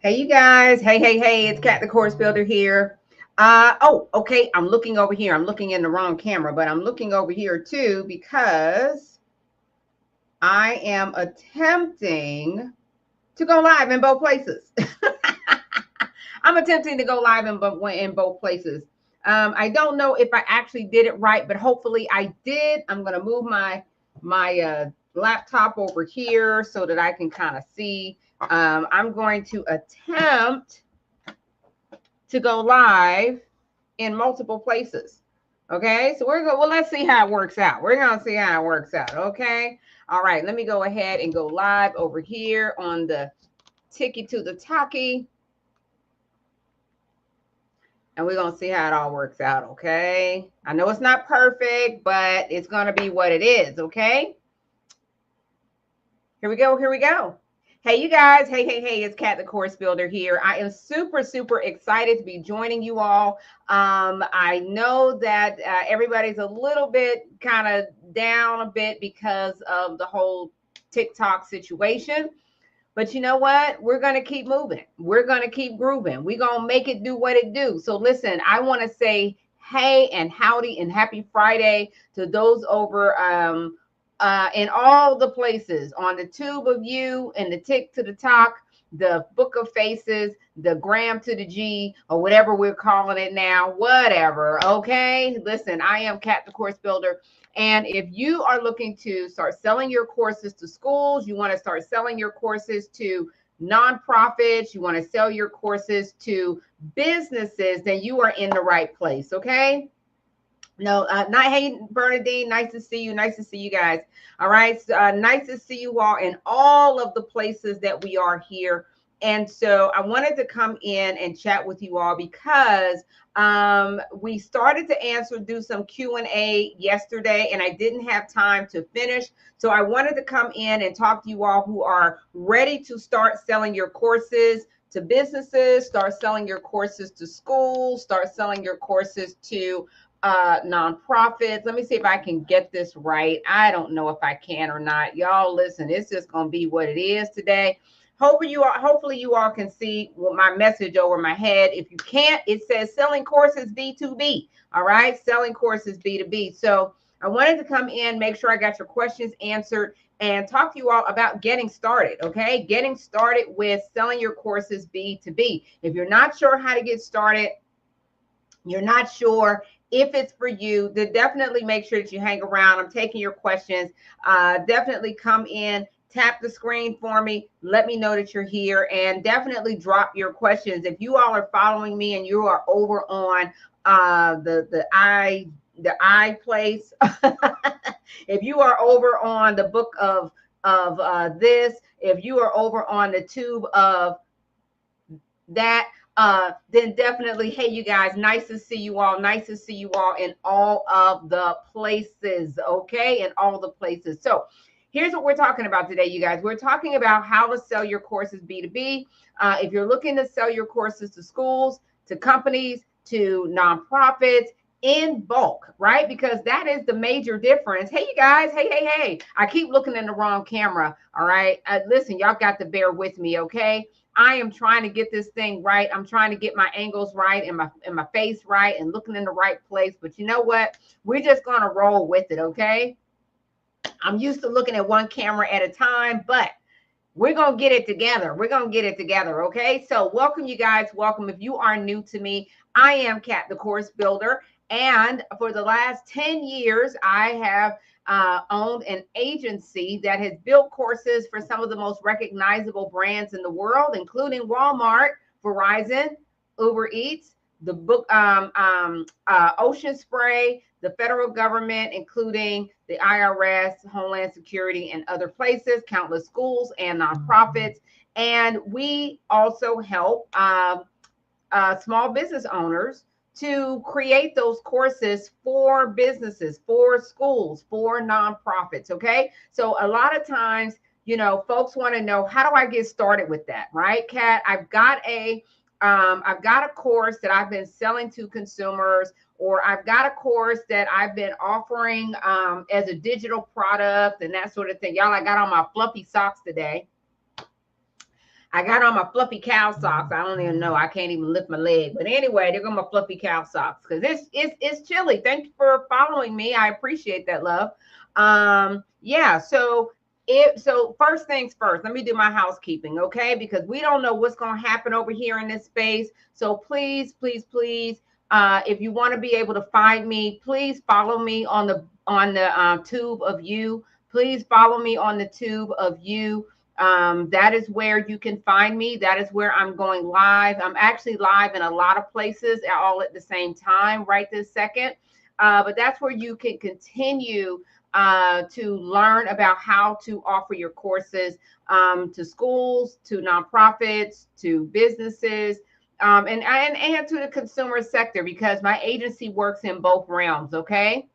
Hey, you guys. Hey, it's Kat the Course Builder here. Okay. I'm looking over here. I'm looking in the wrong camera, but I'm looking over here too because I am attempting to go live in both places. I'm attempting to go live in both places. I don't know if I actually did it right, but hopefully I did. I'm going to move my laptop over here so that I can kind of see. I'm going to attempt to go live in multiple places. Okay, so we're going. Well, let's see how it works out. We're gonna see how it works out. Okay, all right. Let me go ahead and go live over here on the Tiki to the Talkie, and we're gonna see how it all works out. Okay, I know it's not perfect, but it's gonna be what it is. Okay, here we go. Here we go. Hey, you guys. Hey, it's Kat the Course Builder here. I am super excited to be joining you all. I know that everybody's a little bit kind of down a bit because of the whole TikTok situation. But you know what? We're going to keep moving. We're going to keep grooving. We're going to make it do what it do. So listen, I want to say hey and howdy and happy Friday to those over in all the places on the tube of you and the tick to the talk, the book of faces, the gram to the G, or whatever we're calling it now, whatever. Okay. Listen, I am Kat the Course Builder. And if you are looking to start selling your courses to schools, you want to start selling your courses to nonprofits, you want to sell your courses to businesses, then you are in the right place. Okay. No, not hey Bernadine. Nice to see you. Nice to see you guys. All right. Nice to see you all in all of the places that we are here. And so I wanted to come in and chat with you all because we started to do some Q&A yesterday, and I didn't have time to finish. So I wanted to come in and talk to you all who are ready to start selling your courses to businesses, start selling your courses to schools, start selling your courses to nonprofits. Let me see if I can get this right. I don't know if I can or not. Y'all listen, it's just gonna be what it is today. Hopefully you all can see my message over my head. If you can't, it says selling courses B2B. All right, selling courses B2B. So I wanted to come in, make sure I got your questions answered, and talk to you all about getting started. Okay, getting started with selling your courses B2B. If you're not sure how to get started, you're not sure if it's for you, then definitely make sure that you hang around. I'm taking your questions. Definitely come in, tap the screen for me. Let me know that you're here, and definitely drop your questions. If you all are following me and you are over on the I place, if you are over on the book of this, if you are over on the tube of that, then definitely, hey, you guys, nice to see you all. Nice to see you all in all of the places. Okay, in all the places. So here's what we're talking about today, you guys. We're talking about how to sell your courses B2B. If you're looking to sell your courses to schools, to companies, to nonprofits, in bulk, right? Because that is the major difference. Hey, you guys. Hey. I keep looking in the wrong camera. All right. Listen, y'all got to bear with me. Okay. I am trying to get this thing right. I'm trying to get my angles right and my face right and looking in the right place. But you know what? We're just going to roll with it. Okay. I'm used to looking at one camera at a time, but we're going to get it together. We're going to get it together. Okay. So welcome, you guys. Welcome. If you are new to me, I am Kat the Course Builder. And for the last 10 years, I have owned an agency that has built courses for some of the most recognizable brands in the world, including Walmart, Verizon, Uber Eats, the book, Ocean Spray, the federal government, including the IRS, Homeland Security, and other places, countless schools and nonprofits. And we also help small business owners to create those courses for businesses, for schools, for nonprofits. Okay. So a lot of times, folks want to know, how do I get started with that? Right, Kat? I've got a course that I've been selling to consumers, or I've got a course that I've been offering as a digital product and that sort of thing. Y'all, I got on my fluffy socks today. I got on my fluffy cow socks. I don't even know. I can't even lift my leg. But anyway, they're going my fluffy cow socks because it's chilly. Thank you for following me. I appreciate that, love. Yeah. So first things first, let me do my housekeeping, okay? Because we don't know what's going to happen over here in this space. So please, please, please, if you want to be able to find me, please follow me on the tube of you. Please follow me on the tube of you. That is where you can find me. That is where I'm going live. I'm actually live in a lot of places all at the same time right this second. But that's where you can continue to learn about how to offer your courses to schools, to nonprofits, to businesses, and to the consumer sector, because my agency works in both realms. Okay.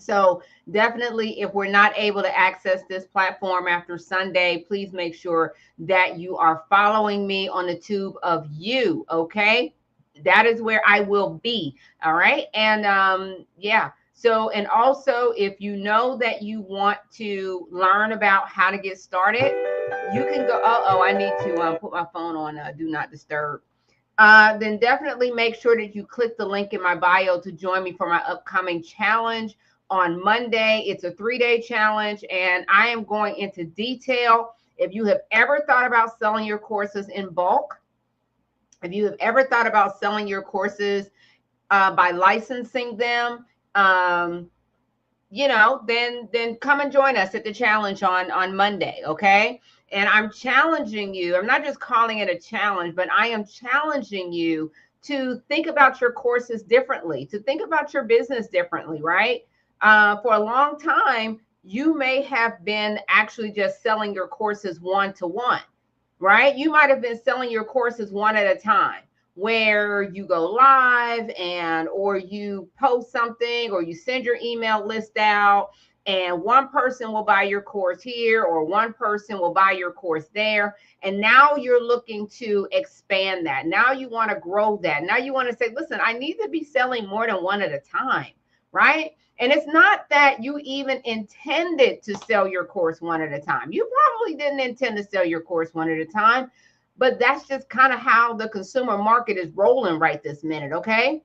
So definitely, if we're not able to access this platform after Sunday, please make sure that you are following me on the tube of you. Okay. That is where I will be. All right. And yeah. So, and also, if you know that you want to learn about how to get started, you can go. Oh, I need to put my phone on do not disturb. Then definitely make sure that you click the link in my bio to join me for my upcoming challenge on Monday. It's a 3-day challenge, and I am going into detail. If you have ever thought about selling your courses in bulk, if you have ever thought about selling your courses by licensing them, then come and join us at the challenge on Monday, okay? And I'm challenging you. I'm not just calling it a challenge, but I am challenging you to think about your courses differently, to think about your business differently, right? For a long time, you may have been actually just selling your courses one-to-one, right? You might have been selling your courses one at a time, where you go live or you post something, or you send your email list out, and one person will buy your course here, or one person will buy your course there. And now you're looking to expand that. Now you want to grow that. Now you want to say, listen, I need to be selling more than one at a time, right? And it's not that you even intended to sell your course one at a time. You probably didn't intend to sell your course one at a time, but that's just kind of how the consumer market is rolling right this minute, okay?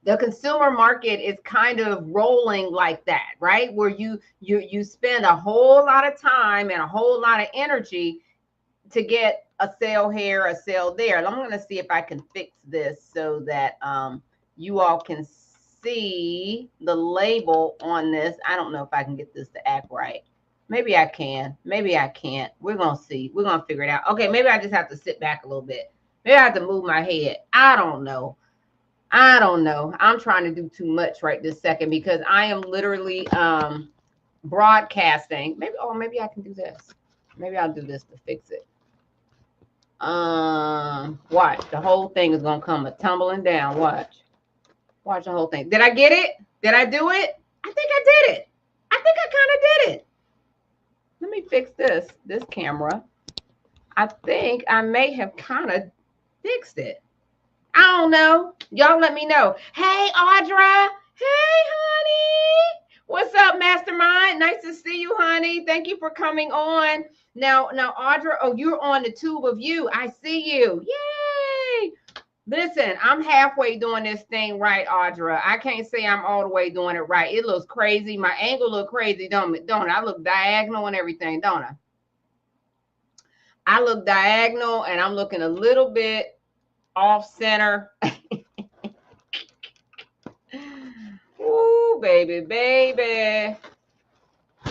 The consumer market is kind of rolling like that, right? Where you spend a whole lot of time and a whole lot of energy to get a sale here, a sale there. And I'm going to see if I can fix this so that you all can see the label on this. I don't know if I can get this to act right. Maybe I can. Maybe I can't. We're going to see. We're going to figure it out. Okay, maybe I just have to sit back a little bit. Maybe I have to move my head. I don't know. I'm trying to do too much right this second because I am literally broadcasting. Maybe I can do this. Maybe I'll do this to fix it. Watch. The whole thing is going to come tumbling down. Watch the whole thing. Did I get it? Did I do it? I think I did it. I think I kind of did it. Let me fix this camera. I think I may have kind of fixed it. I don't know. Y'all let me know. Hey, Audra. Hey, honey. What's up, Mastermind? Nice to see you, honey. Thank you for coming on. Now, Audra, oh, you're on the tube of you. I see you. Yay. Listen, I'm halfway doing this thing right, Audra. I can't say I'm all the way doing it right. It looks crazy. My angle look crazy, don't it? I look diagonal and everything, don't I? I look diagonal, and I'm looking a little bit off center. Ooh, baby.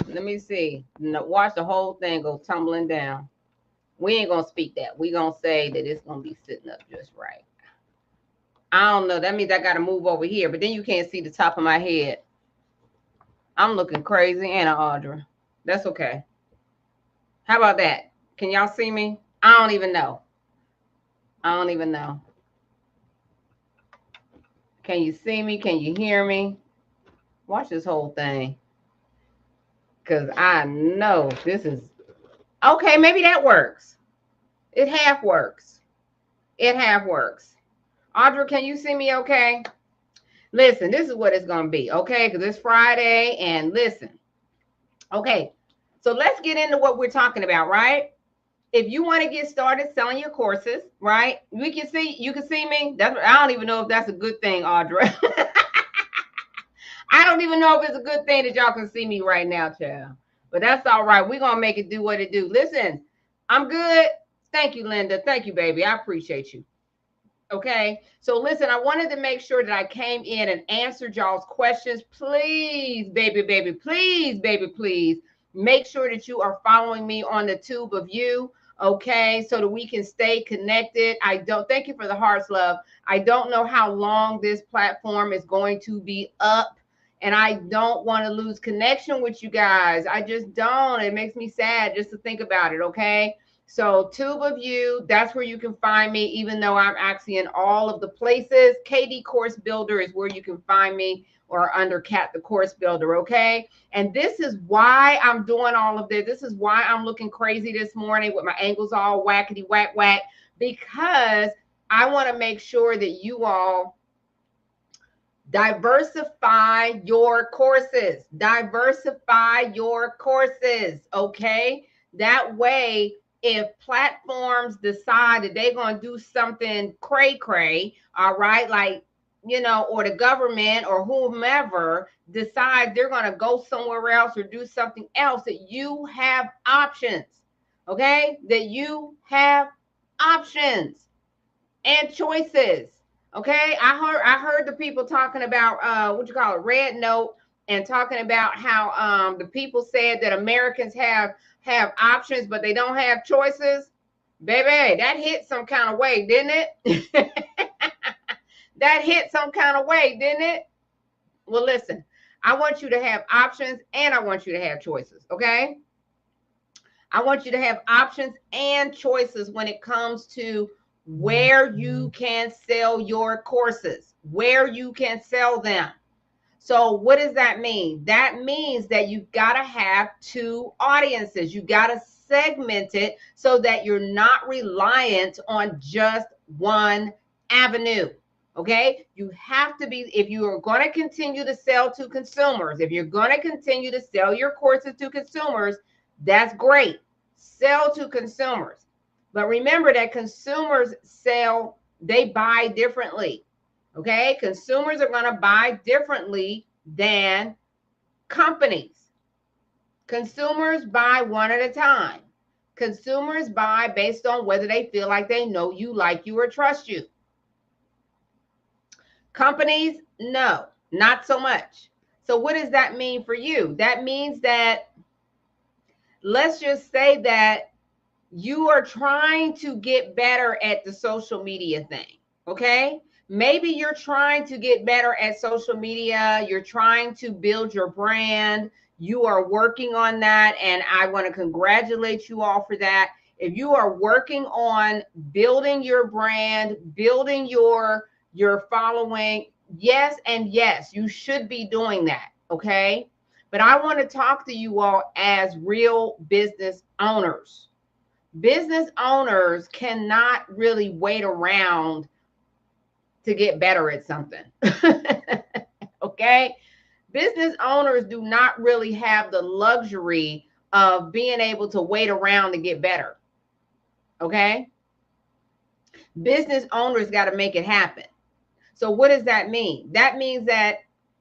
Let me see. No, watch the whole thing go tumbling down. We ain't gonna speak that. We gonna say that it's gonna be sitting up just right. I don't know. That means I gotta move over here, but then you can't see the top of my head. I'm looking crazy, and Audra. That's okay. How about that? Can y'all see me? I don't even know. Can you see me? Can you hear me? Watch this whole thing. Because I know this is... Okay, maybe that works. It half works. Audra, can you see me okay? Listen, this is what it's going to be, okay? Because it's Friday, and listen. Okay, so let's get into what we're talking about, right? if you want to get started selling your courses, right? You can see me. I don't even know if that's a good thing, Audra. I don't even know if it's a good thing that y'all can see me right now, child. But that's all right. We're gonna make it do what it do. Listen, I'm good. Thank you, Linda. Thank you, baby. I appreciate you. Okay. So listen, I wanted to make sure that I came in and answered y'all's questions. Please, baby, please, baby, please make sure that you are following me on the tube of you. Okay, so that we can stay connected. Thank you for the hearts, love. I don't know how long this platform is going to be up, and I don't want to lose connection with you guys. I just don't. It makes me sad just to think about it. Okay. So Tube of You, that's where you can find me, even though I'm actually in all of the places. KD Course Builder is where you can find me, or under Kat the Course Builder, okay? And this is why I'm doing all of this. This is why I'm looking crazy this morning with my ankles all whackety whack whack, because I want to make sure that you all diversify your courses. Diversify your courses, okay? That way, if platforms decide that they're going to do something cray-cray, all right, like, or the government or whomever decide they're going to go somewhere else or do something else, that you have options, okay? That you have options and choices. Okay, I heard the people talking about what you call it, Red Note, and talking about how the people said that Americans have options, but they don't have choices. Baby, that hit some kind of way, didn't it? That hit some kind of way, didn't it? Well, listen, I want you to have options and I want you to have choices, okay? I want you to have options and choices when it comes to where you can sell your courses, where you can sell them. So what does that mean? That means that you've got to have two audiences. You got to segment it so that you're not reliant on just one avenue. Okay, you have to be, if you are going to continue to sell to consumers, if you're going to continue to sell your courses to consumers, that's great. Sell to consumers. But remember that consumers they buy differently. Okay, consumers are going to buy differently than companies. Consumers buy one at a time. Consumers buy based on whether they feel like they know you, like you, or trust you. Companies, no, not so much. So what does that mean for you? That means that, let's just say that you are trying to get better at the social media thing, okay? Maybe you're trying to get better at social media. You're trying to build your brand. You are working on that, and I want to congratulate you all for that. If you are working on building your brand, building your following, yes, and yes, you should be doing that, okay? But I want to talk to you all as real business owners. Business owners cannot really wait around to get better at something. Okay? Business owners do not really have the luxury of being able to wait around to get better. Okay? Business owners got to make it happen. So what does that mean? That means that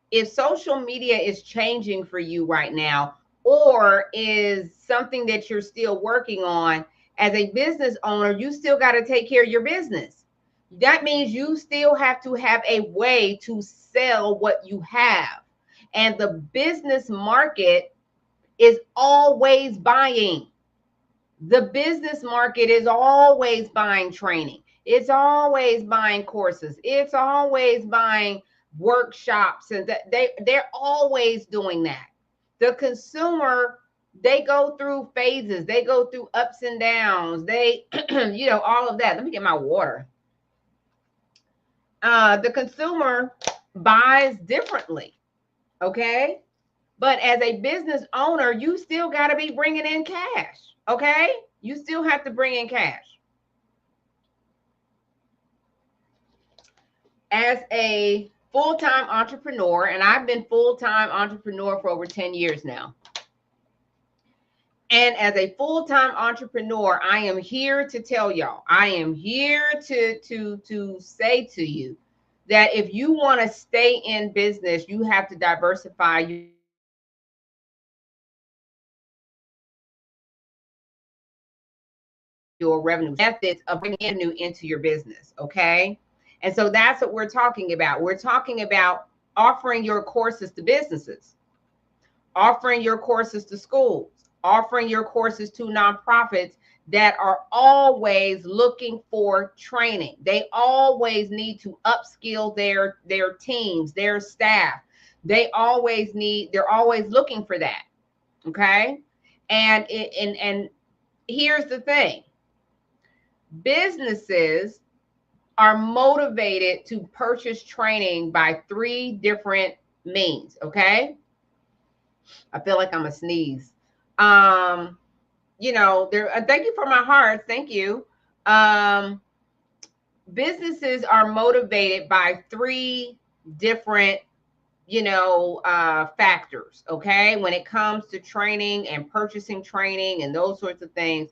if social media is changing for you right now, or is something that you're still working on, as a business owner, you still got to take care of your business. That means you still have to have a way to sell what you have. And the business market is always buying. The business market is always buying training. It's always buying courses. It's always buying workshops, and they're always doing that. The consumer, they go through phases. They go through ups and downs. They, all of that. Let me get my water. The consumer buys differently. Okay. But as a business owner, you still got to be bringing in cash. Okay. You still have to bring in cash. As a full-time entrepreneur, and I've been full-time entrepreneur for over 10 years now. And as a full-time entrepreneur, I am here to tell y'all, I am here to say to you that if you want to stay in business, you have to diversify your revenue methods of bringing revenue into your business. Okay. And so that's what we're talking about. We're talking about offering your courses to businesses, offering your courses to schools, offering your courses to nonprofits that are always looking for training. They always need to upskill their teams, their staff. They're always looking for that. Okay. And here's the thing. Businesses are motivated to purchase training by 3 different means. Okay. I feel like I'm a sneeze. Thank you for my heart. Thank you. Businesses are motivated by 3 different, factors. Okay. When it comes to training and purchasing training and those sorts of things,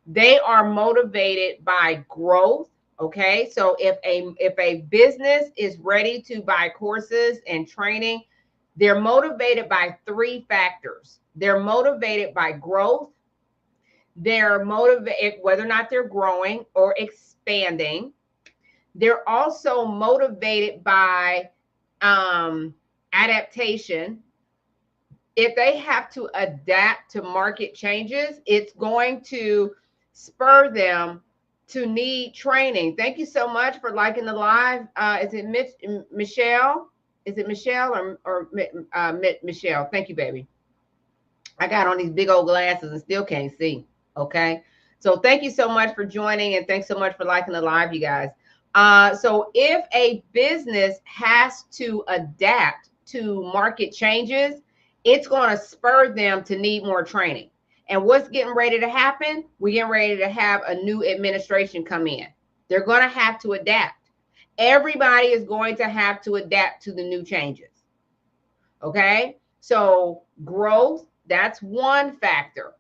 they are motivated by growth. Okay. So if a business is ready to buy courses and training, they're motivated by 3 factors. They're motivated by growth. They're motivated whether or not they're growing or expanding. They're also motivated by adaptation. If they have to adapt to market changes, it's going to spur them to need training. Thank you so much for liking the live. Is it Michelle? Is it Michelle or Michelle? Thank you, baby. I got on these big old glasses and still can't see. Okay. So thank you so much for joining, and thanks so much for liking the live, you guys. So if a business has to adapt to market changes, it's going to spur them to need more training. And what's getting ready to happen? We're getting ready to have a new administration come in. They're going to have to adapt. Everybody is going to have to adapt to the new changes. Okay. So growth, that's one factor.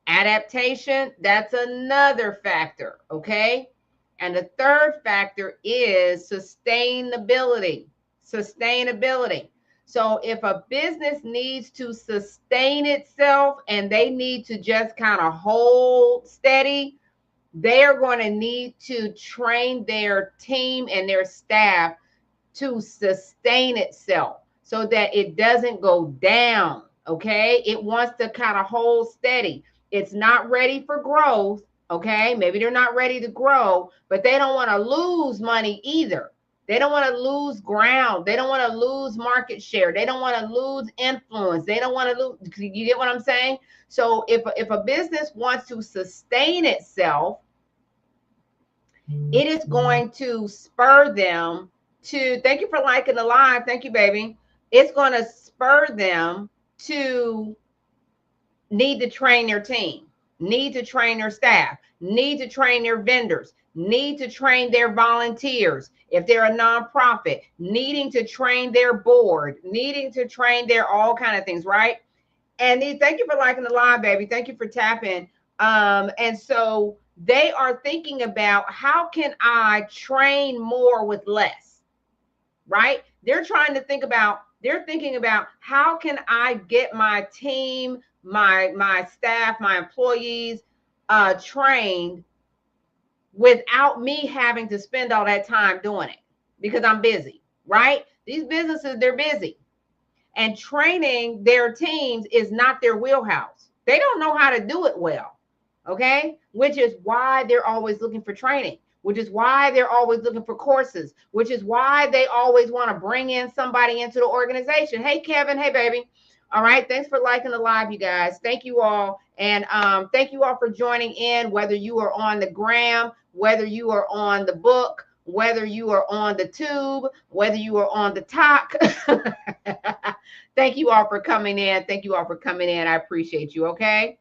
Adaptation, that's another factor. Okay. And the third factor is sustainability. Sustainability. So if a business needs to sustain itself and they need to just kind of hold steady, they are going to need to train their team and their staff to sustain itself so that it doesn't go down. Okay. It wants to kind of hold steady. It's not ready for growth. Okay. Maybe they're not ready to grow, but they don't want to lose money either. They don't want to lose ground. They don't want to lose market share. They don't want to lose influence. They don't want to lose. You get what I'm saying? So if a business wants to sustain itself, it is going to spur them to, thank you for liking the live. Thank you, baby. It's going to spur them to need to train their team, need to train their staff, need to train their vendors, need to train their volunteers. If they're a nonprofit, needing to train their board, needing to train their all kind of things, right? And thank you for liking the live, baby. Thank you for tapping. And so they are thinking about, how can I train more with less, right? They're thinking about how can I get my team, my staff, my employees trained without me having to spend all that time doing it because I'm busy, right? These businesses, they're busy. And training their teams is not their wheelhouse. They don't know how to do it well. Okay. Which is why they're always looking for training, which is why they're always looking for courses, which is why they always want to bring in somebody into the organization. Hey, Kevin. Hey, baby. All right. Thanks for liking the live, you guys. Thank you all. And thank you all for joining in, whether you are on the gram, whether you are on the book, whether you are on the tube, whether you are on the talk. Thank you all for coming in. Thank you all for coming in. I appreciate you. Okay.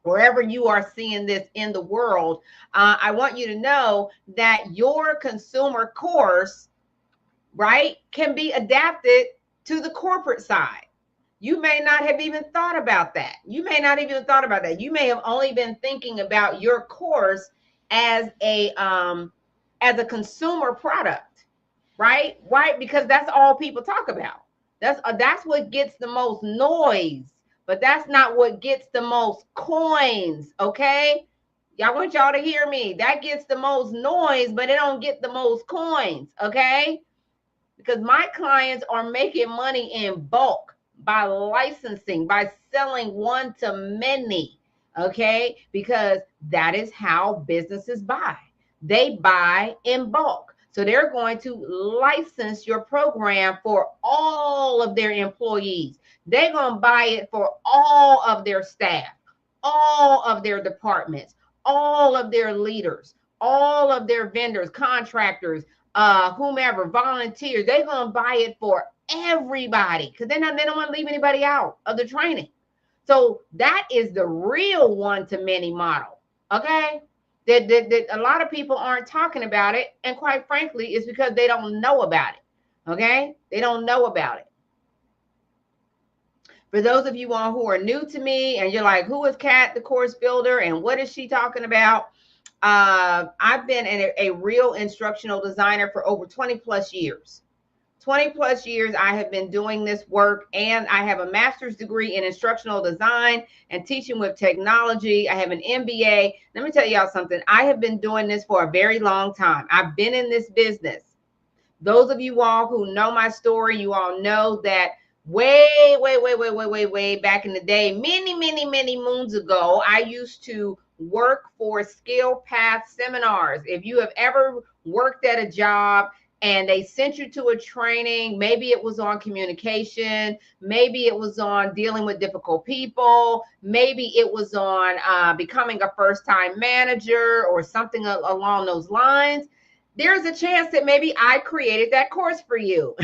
Wherever you are seeing this in the world, I want you to know that your consumer course, right, can be adapted to the corporate side. You may not have even thought about that. You may not even thought about that. You may have only been thinking about your course as a consumer product, right? Right? Because that's all people talk about. That's what gets the most noise, but that's not what gets the most coins, okay? Y'all want y'all to hear me. That gets the most noise, but it don't get the most coins, okay? Because my clients are making money in bulk by licensing, by selling one to many, okay? Because that is how businesses buy. They buy in bulk. So they're going to license your program for all of their employees. They're going to buy it for all of their staff, all of their departments, all of their leaders, all of their vendors, contractors, whomever, volunteers. They're going to buy it for everybody because they don't want to leave anybody out of the training. So that is the real one-to-many model, okay? That a lot of people aren't talking about it, and quite frankly, it's because they don't know about it, okay? They don't know about it. For those of you all who are new to me and you're like, who is Kat, the course builder, and what is she talking about? I've been a real instructional designer for over 20 plus years. 20 plus years I have been doing this work, and I have a master's degree in instructional design and teaching with technology. I have an MBA. Let me tell y'all something. I have been doing this for a very long time. I've been in this business. Those of you all who know my story, you all know that way back in the day, many moons ago, I used to work for Skill Path seminars. If you have ever worked at a job and they sent you to a training, maybe it was on communication, maybe it was on dealing with difficult people, maybe it was on becoming a first-time manager or something along those lines. There's a chance that maybe I created that course for you.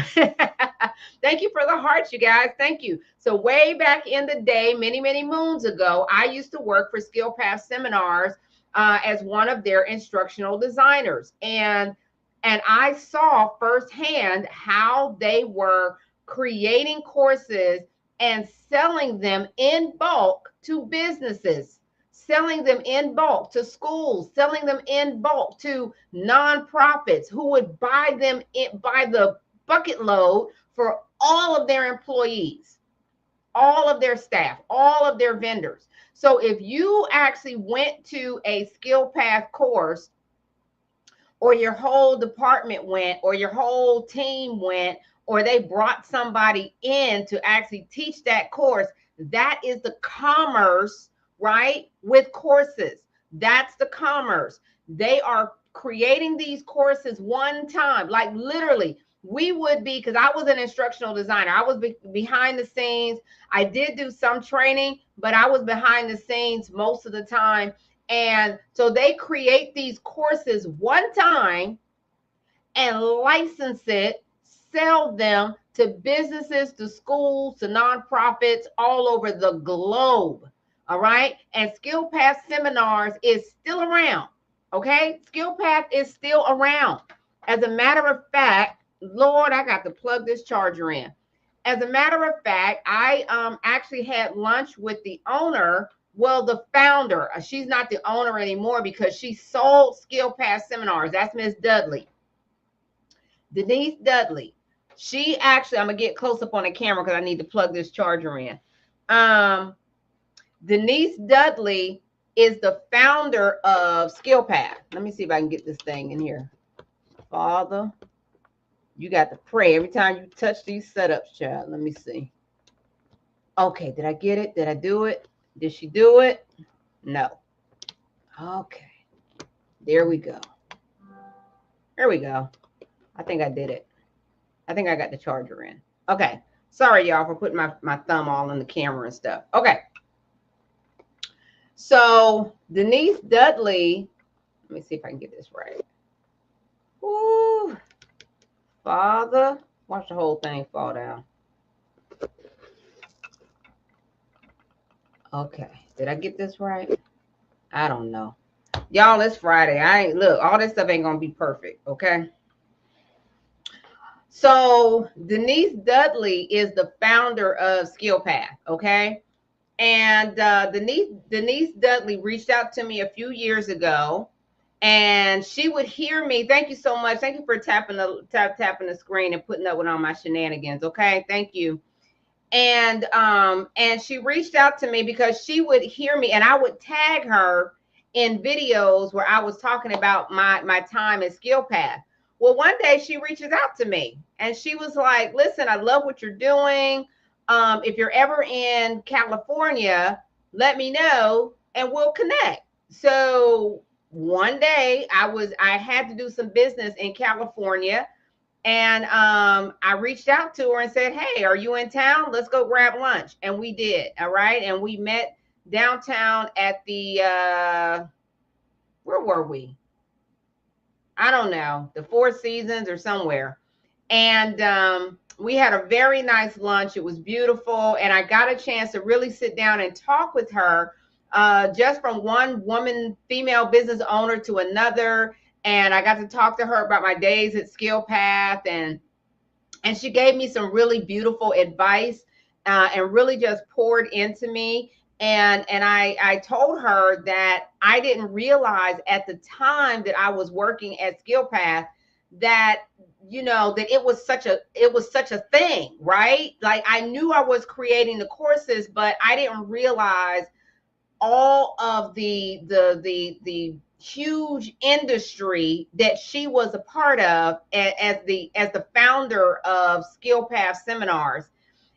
Thank you for the hearts, you guys. Thank you. So way back in the day, many moons ago, I used to work for Skill Path Seminars as one of their instructional designers. And I saw firsthand how they were creating courses and selling them in bulk to businesses, selling them in bulk to schools, selling them in bulk to nonprofits who would buy them by the bucket load for all of their employees, all of their staff, all of their vendors. So if you actually went to a Skill Path course, or your whole department went, or your whole team went, or they brought somebody in to actually teach that course, that is the commerce, right? With courses. That's the commerce. They are creating these courses one time, like literally. We would be, because I was an instructional designer. I was behind the scenes. I did do some training, but I was behind the scenes most of the time. And so they create these courses one time and license it, sell them to businesses, to schools, to nonprofits all over the globe. All right. And Skill Path Seminars is still around. Okay. Skill Path is still around. As a matter of fact, Lord, I got to plug this charger in. As a matter of fact, I actually had lunch with the owner. Well, the founder. She's not the owner anymore because she sold Skill Path Seminars. That's Miss Dudley. Denise Dudley. She actually, I'm going to get close up on the camera because I need to plug this charger in. Denise Dudley is the founder of Skill Path. Let me see if I can get this thing in here. Father, you got to pray every time you touch these setups, child. Let me see. Okay, did I get it? Did I do it? Did she do it? No. Okay. There we go. There we go. I think I did it. I think I got the charger in. Okay. Sorry, y'all, for putting my thumb all in the camera and stuff. Okay. So Denise Dudley, let me see if I can get this right. Ooh, Father, watch the whole thing fall down. Okay. Did I get this right? I don't know. Y'all, it's Friday. Look, all this stuff ain't going to be perfect. Okay. So Denise Dudley is the founder of SkillPath, okay? And Denise Dudley reached out to me a few years ago, and she would hear me. Thank you so much. Thank you for tapping the screen and putting up with all my shenanigans. Okay, thank you. And she reached out to me because she would hear me, and I would tag her in videos where I was talking about my time at SkillPath. Well, one day she reaches out to me and she was like, listen, I love what you're doing. If you're ever in California, let me know and we'll connect. So one day I had to do some business in California, and I reached out to her and said, hey, are you in town? Let's go grab lunch. And we did. All right. And we met downtown at the where were we? I don't know, the Four Seasons or somewhere. And we had a very nice lunch. It was beautiful. And I got a chance to really sit down and talk with her, just from one woman, female business owner to another. And I got to talk to her about my days at SkillPath, and she gave me some really beautiful advice, and really just poured into me. And I told her that I didn't realize at the time that I was working at SkillPath that, that it was such a thing, right? Like, I knew I was creating the courses, but I didn't realize all of the huge industry that she was a part of as the founder of SkillPath Seminars.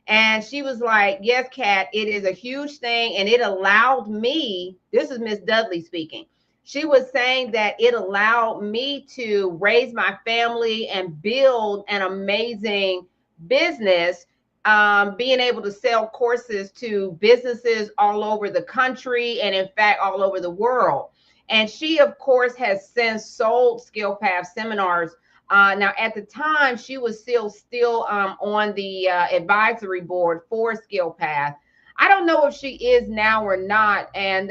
And she was like, yes, Kat, it is a huge thing. And it allowed me, this is Miss Dudley speaking. She was saying that it allowed me to raise my family and build an amazing business, being able to sell courses to businesses all over the country and, in fact, all over the world. And she, of course, has since sold SkillPath Seminars. Now, at the time, she was still on the advisory board for SkillPath. I don't know if she is now or not. And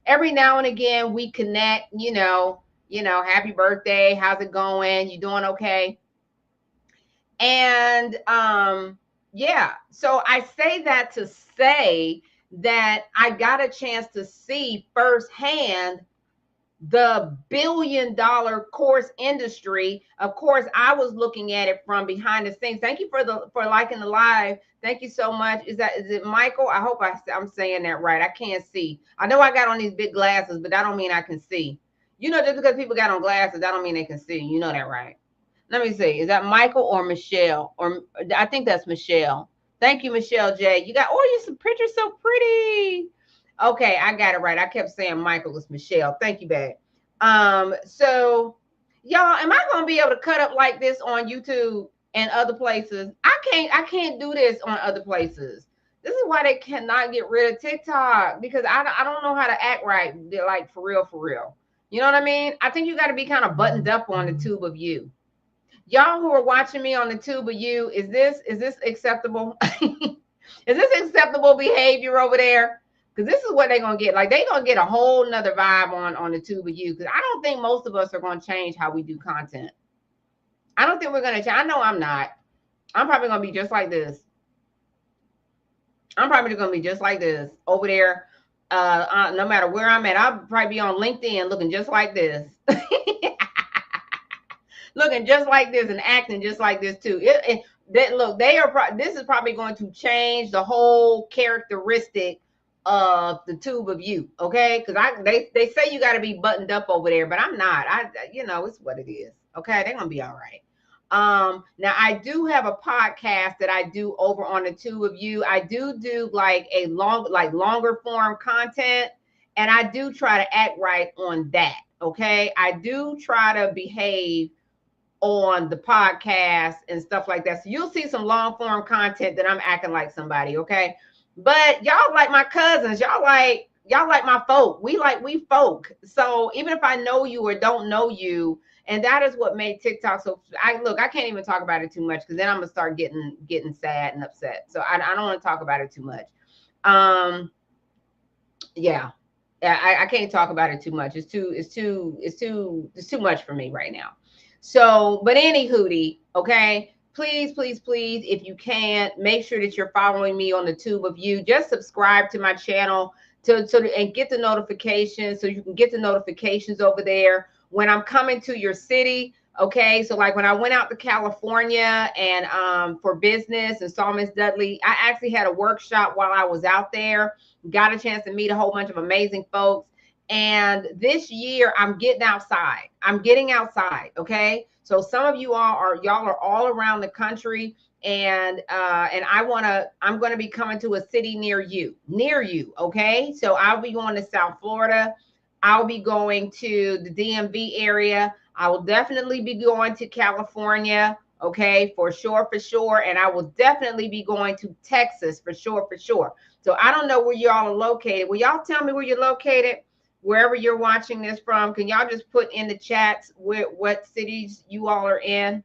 every now and again, we connect. Happy birthday, how's it going? You doing okay? And yeah, so I say that to say that I got a chance to see firsthand the $1 billion course industry. Of course, I was looking at it from behind the scenes. Thank you for liking the live. Thank you so much. Is it Michael? I hope I'm saying that right. I can't see. I know I got on these big glasses, but that don't mean I can see. Just because people got on glasses, that don't mean they can see. You know that, right? Let me see. Is that Michael or Michelle? Or I think that's Michelle. Thank you, Michelle J. Your picture's so pretty. Okay, I got it right. I kept saying Michael. It's Michelle. Thank you, babe. So y'all, am I gonna be able to cut up like this on YouTube and other places? I can't do this on other places. This is why they cannot get rid of TikTok, because I don't know how to act right, like for real, for real. You know what I mean? I think you got to be kind of buttoned up on the tube of you. Y'all who are watching me on the tube of you, is this acceptable? Is this acceptable behavior over there? Because this is what they're gonna get. Like, they're gonna get a whole nother vibe on the tube of you. Because I don't think most of us are gonna change how we do content. I don't think we're gonna change. I know I'm not. I'm probably gonna be just like this. I'm probably gonna be just like this over there. No matter where I'm at, I'll probably be on LinkedIn looking just like this. Looking just like this and acting just like this too. This is probably going to change the whole characteristic of the tube of you, okay? Because they say you got to be buttoned up over there, but I'm not. It's what it is. Okay, they're gonna be all right. Now I do have a podcast that I do over on the tube of you. I do like longer form content, and I do try to act right on that. Okay, I do try to behave on the podcast and stuff like that. So you'll see some long form content that I'm acting like somebody, okay? But y'all like my cousins, y'all like my folk. We folk. So even if I know you or don't know you, and that is what made TikTok so I can't even talk about it too much, because then I'm gonna start getting sad and upset. So I don't want to talk about it too much. Yeah. I can't talk about it too much. It's too much for me right now. So, but any hootie, okay. please, please, please, if you can, make sure that you're following me on the Tube of You. Just subscribe to my channel and get the notifications, so you can get the notifications over there when I'm coming to your city. Okay, so like when I went out to California and for business and saw Miss Dudley, I actually had a workshop while I was out there. Got a chance to meet a whole bunch of amazing folks. And this year I'm getting outside. I'm getting outside. Okay. So some of you all are all around the country, and I'm gonna be coming to a city near you. Okay. So I'll be going to South Florida. I'll be going to the DMV area. I will definitely be going to California. Okay, for sure. And I will definitely be going to Texas for sure. So I don't know where y'all are located. Will y'all tell me where you're located? Wherever you're watching this from, can y'all just put in the chats what cities you all are in?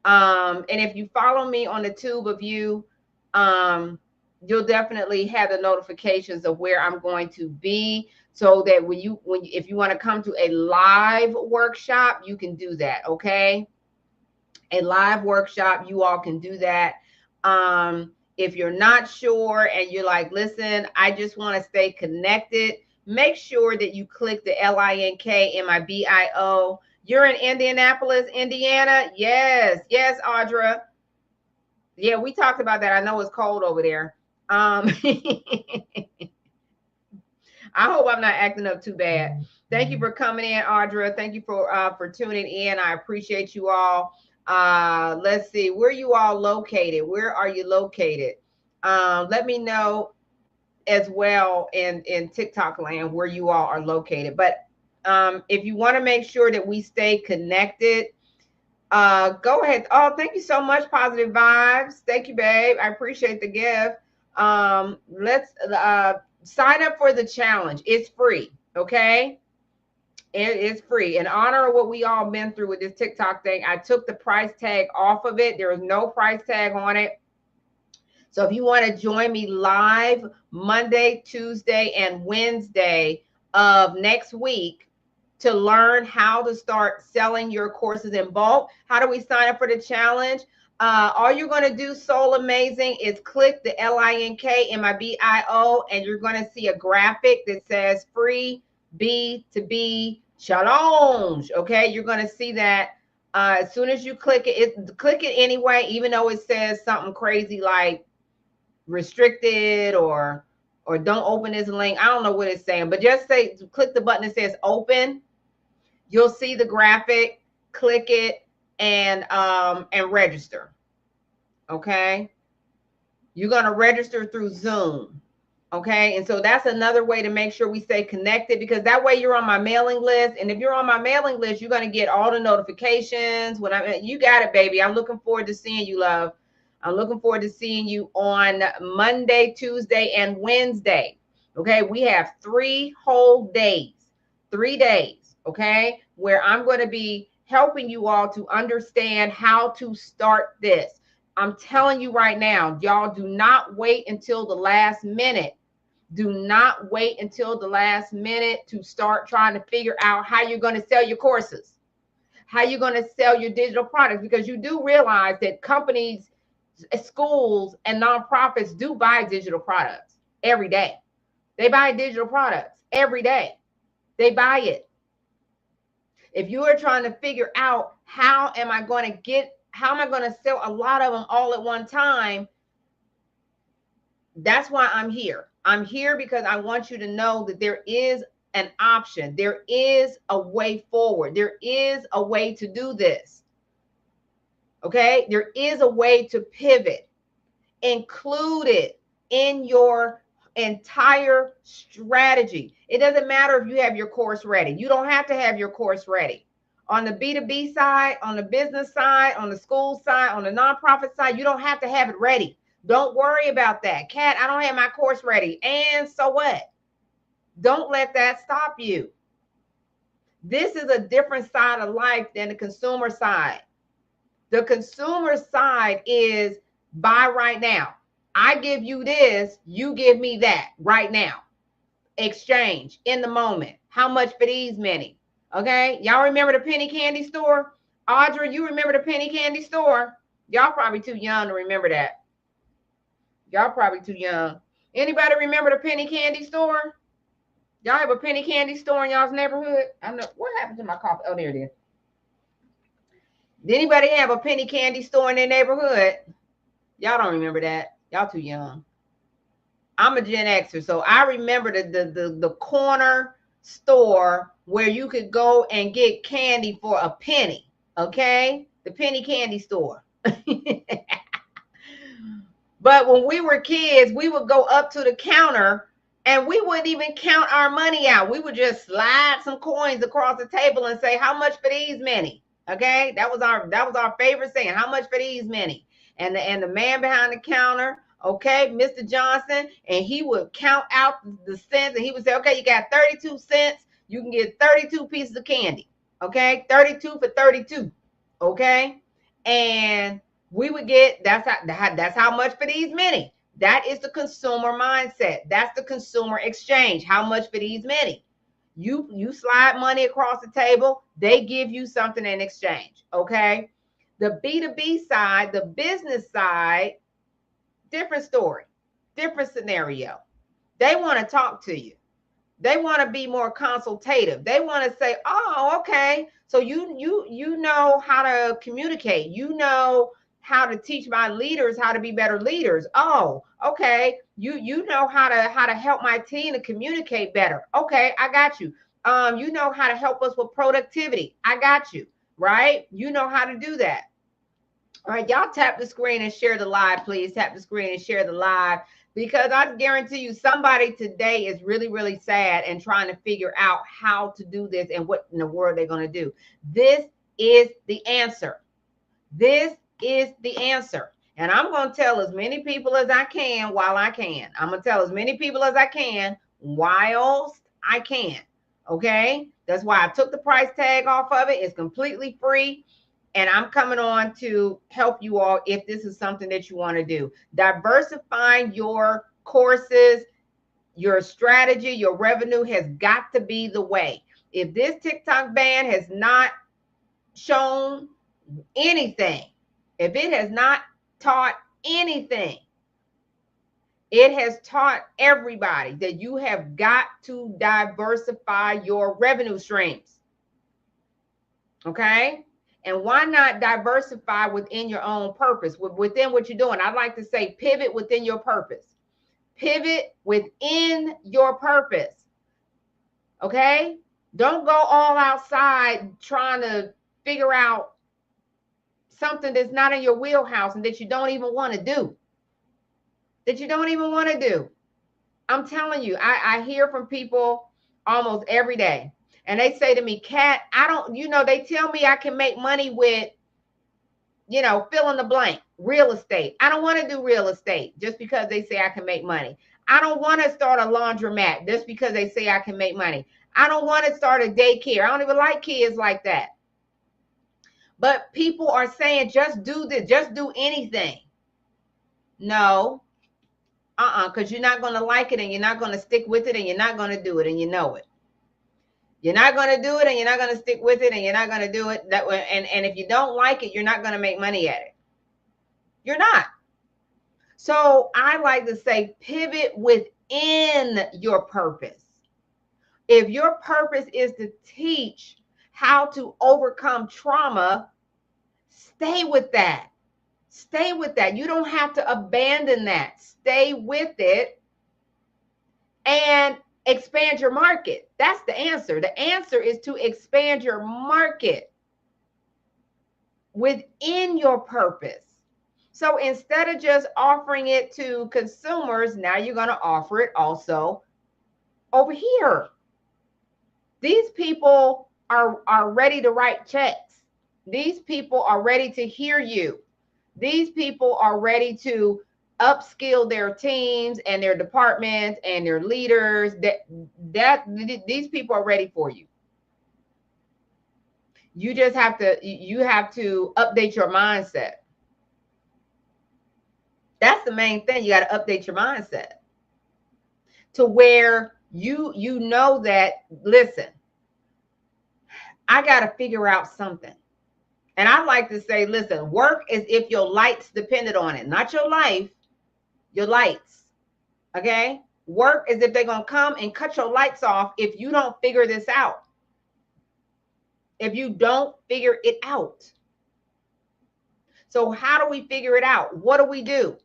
And if you follow me on the Tube of You, you'll definitely have the notifications of where I'm going to be, so that if you want to come to a live workshop, you can do that. Okay, a live workshop, you all can do that. If you're not sure and you're like, listen, I just want to stay connected, make sure that you click the LINK-MIBIO. You're in Indianapolis, Indiana? Yes, Audra. Yeah, we talked about that. I know it's cold over there. I hope I'm not acting up too bad. Thank you for coming in, Audra. Thank you for tuning in. I appreciate you all. Let's see, where you all located? Where are you located? Let me know as well in TikTok land where you all are located. But if you want to make sure that we stay connected, go ahead. Oh, thank you so much, Positive Vibes. Thank you, babe. I appreciate the gift. Let's sign up for the challenge. It's free. Okay, it is free. In honor of what we all been through with this TikTok thing, I took the price tag off of it. There is no price tag on it. So if you want to join me live Monday, Tuesday, and Wednesday of next week to learn how to start selling your courses in bulk, how do we sign up for the challenge? All you're going to do, Soul Amazing, is click the LINK-MIBIO, and you're going to see a graphic that says free B2B challenge. Okay, you're going to see that as soon as you click it, click it anyway, even though it says something crazy like restricted or don't open this link. I don't know what it's saying, but just say, click the button that says open. You'll see the graphic, click it, and register. Okay, you're going to register through Zoom. Okay, and so that's another way to make sure we stay connected, because that way you're on my mailing list. And if you're on my mailing list, you're going to get all the notifications when you got it, baby. I'm looking forward to seeing you, love. I'm looking forward to seeing you on Monday, Tuesday, and Wednesday. Okay, we have 3 whole days, 3 days, okay, where I'm going to be helping you all to understand how to start this. I'm telling you right now, y'all, do not wait until the last minute. Do not wait until the last minute to start trying to figure out how you're going to sell your courses, how you're going to sell your digital products, because you do realize that companies, schools, and nonprofits do buy digital products every day. They buy digital products every day. They buy it. If you are trying to figure out how am I going to sell a lot of them all at one time, that's why I'm here. I'm here because I want you to know that there is an option. There is a way forward. There is a way to do this. Okay, there is a way to pivot. Include it in your entire strategy. It doesn't matter if you have your course ready. You don't have to have your course ready. On the B2B side, on the business side, on the school side, on the nonprofit side, you don't have to have it ready. Don't worry about that. Kat, I don't have my course ready. And so what? Don't let that stop you. This is a different side of life than the consumer side. The consumer side is buy right now. I give you this, you give me that right now. Exchange in the moment. How much for these many? Okay, y'all remember the penny candy store? Audra, you remember the penny candy store? Y'all probably too young to remember that. Y'all probably too young. Anybody remember the penny candy store? Y'all have a penny candy store in y'all's neighborhood? I know what happened to my coffee. Oh, there it is. Did anybody have a penny candy store in their neighborhood? Y'all don't remember that. Y'all too young. I'm a Gen Xer, so I remember the corner store where you could go and get candy for a penny. Okay, the penny candy store. But when we were kids, we would go up to the counter and we wouldn't even count our money out. We would just slide some coins across the table and say, "How much for these many?" Okay, that was our favorite saying. "How much for these many?" And the man behind the counter, okay, Mr. Johnson, and he would count out the cents and he would say, "Okay, you got 32 cents. You can get 32 pieces of candy." Okay, 32 for 32. Okay, and we would get that's how much for these many. That is the consumer mindset. That's the consumer exchange. How much for these many? You slide money across the table, they give you something in exchange. Okay. The B2B side, the business side, different story, different scenario. They want to talk to you. They want to be more consultative. They want to say, "Oh, okay. So you know how to communicate. You know how to teach my leaders how to be better leaders. Oh, okay. You know how to help my team to communicate better. Okay, I got you. You know how to help us with productivity. I got you. Right? You know how to do that." All right, y'all tap the screen and share the live, please. Tap the screen and share the live, because I guarantee you somebody today is really, really sad and trying to figure out how to do this and what in the world they're going to do. This is the answer. This is the answer. And I'm going to tell as many people as I can while I can. I'm going to tell as many people as I can whilst I can. Okay? That's why I took the price tag off of it. It's completely free. And I'm coming on to help you all if this is something that you want to do. Diversifying your courses, your strategy, your revenue has got to be the way. If this TikTok ban has not shown anything, if it has not taught anything, it has taught everybody that you have got to diversify your revenue streams. Okay? And why not diversify within your own purpose, within what you're doing? I'd like to say pivot within your purpose. Pivot within your purpose. Okay? Don't go all outside trying to figure out something that's not in your wheelhouse and that you don't even want to do. That you don't even want to do. I'm telling you, I hear from people almost every day. And they say to me, "Kat, I don't, they tell me I can make money with, fill in the blank, real estate. I don't want to do real estate just because they say I can make money. I don't want to start a laundromat just because they say I can make money. I don't want to start a daycare. I don't even like kids like that." But people are saying, just do this, just do anything. No, because you're not going to like it and you're not going to stick with it and you're not going to do it and you know it. You're not going to do it and you're not going to stick with it and you're not going to do it that way. And if you don't like it, you're not going to make money at it. You're not. So I like to say pivot within your purpose. If your purpose is to teach how to overcome trauma, stay with that. Stay with that. You don't have to abandon that. Stay with it and expand your market. That's the answer. The answer is to expand your market within your purpose. So instead of just offering it to consumers, now you're going to offer it also over here. These people are ready to write checks. These people are ready to hear you. These people are ready to upskill their teams and their departments and their leaders. These people are ready for you. You just have to update your mindset. That's the main thing. You got to update your mindset to where you know that, listen, I got to figure out something. And I like to say, listen, work is if your lights depended on it, not your life, your lights. Okay? Work is if they're going to come and cut your lights off if you don't figure this out. If you don't figure it out. So how do we figure it out? What do we do?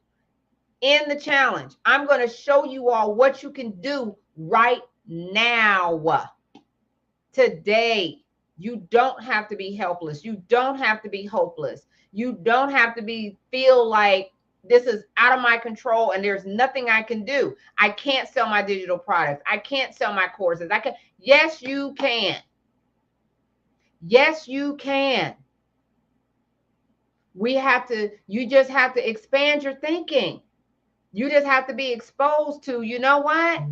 In the challenge, I'm going to show you all what you can do right now. Today. You don't have to be helpless. You don't have to be hopeless. You don't have to feel like this is out of my control and there's nothing I can do. I can't sell my digital products. I can't sell my courses. I can. Yes, you can. Yes, you can. You just have to expand your thinking. You just have to be exposed to, you know what?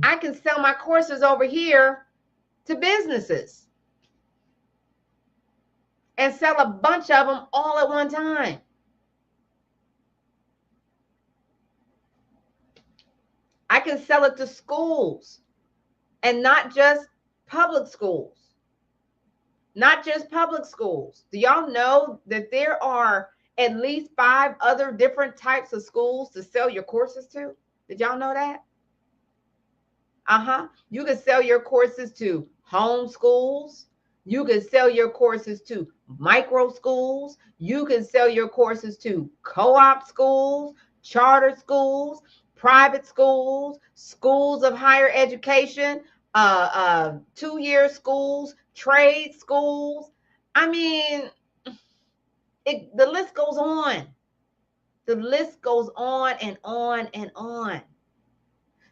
I can sell my courses over here to businesses and sell a bunch of them all at one time. I can sell it to schools and not just public schools. Not just public schools. Do y'all know that there are at least 5 other different types of schools to sell your courses to? Did y'all know that? You can sell your courses to home schools. You can sell your courses to micro schools. You can sell your courses to co-op schools, charter schools, private schools, schools of higher education, 2-year schools, trade schools. I mean, the list goes on. The list goes on and on and on.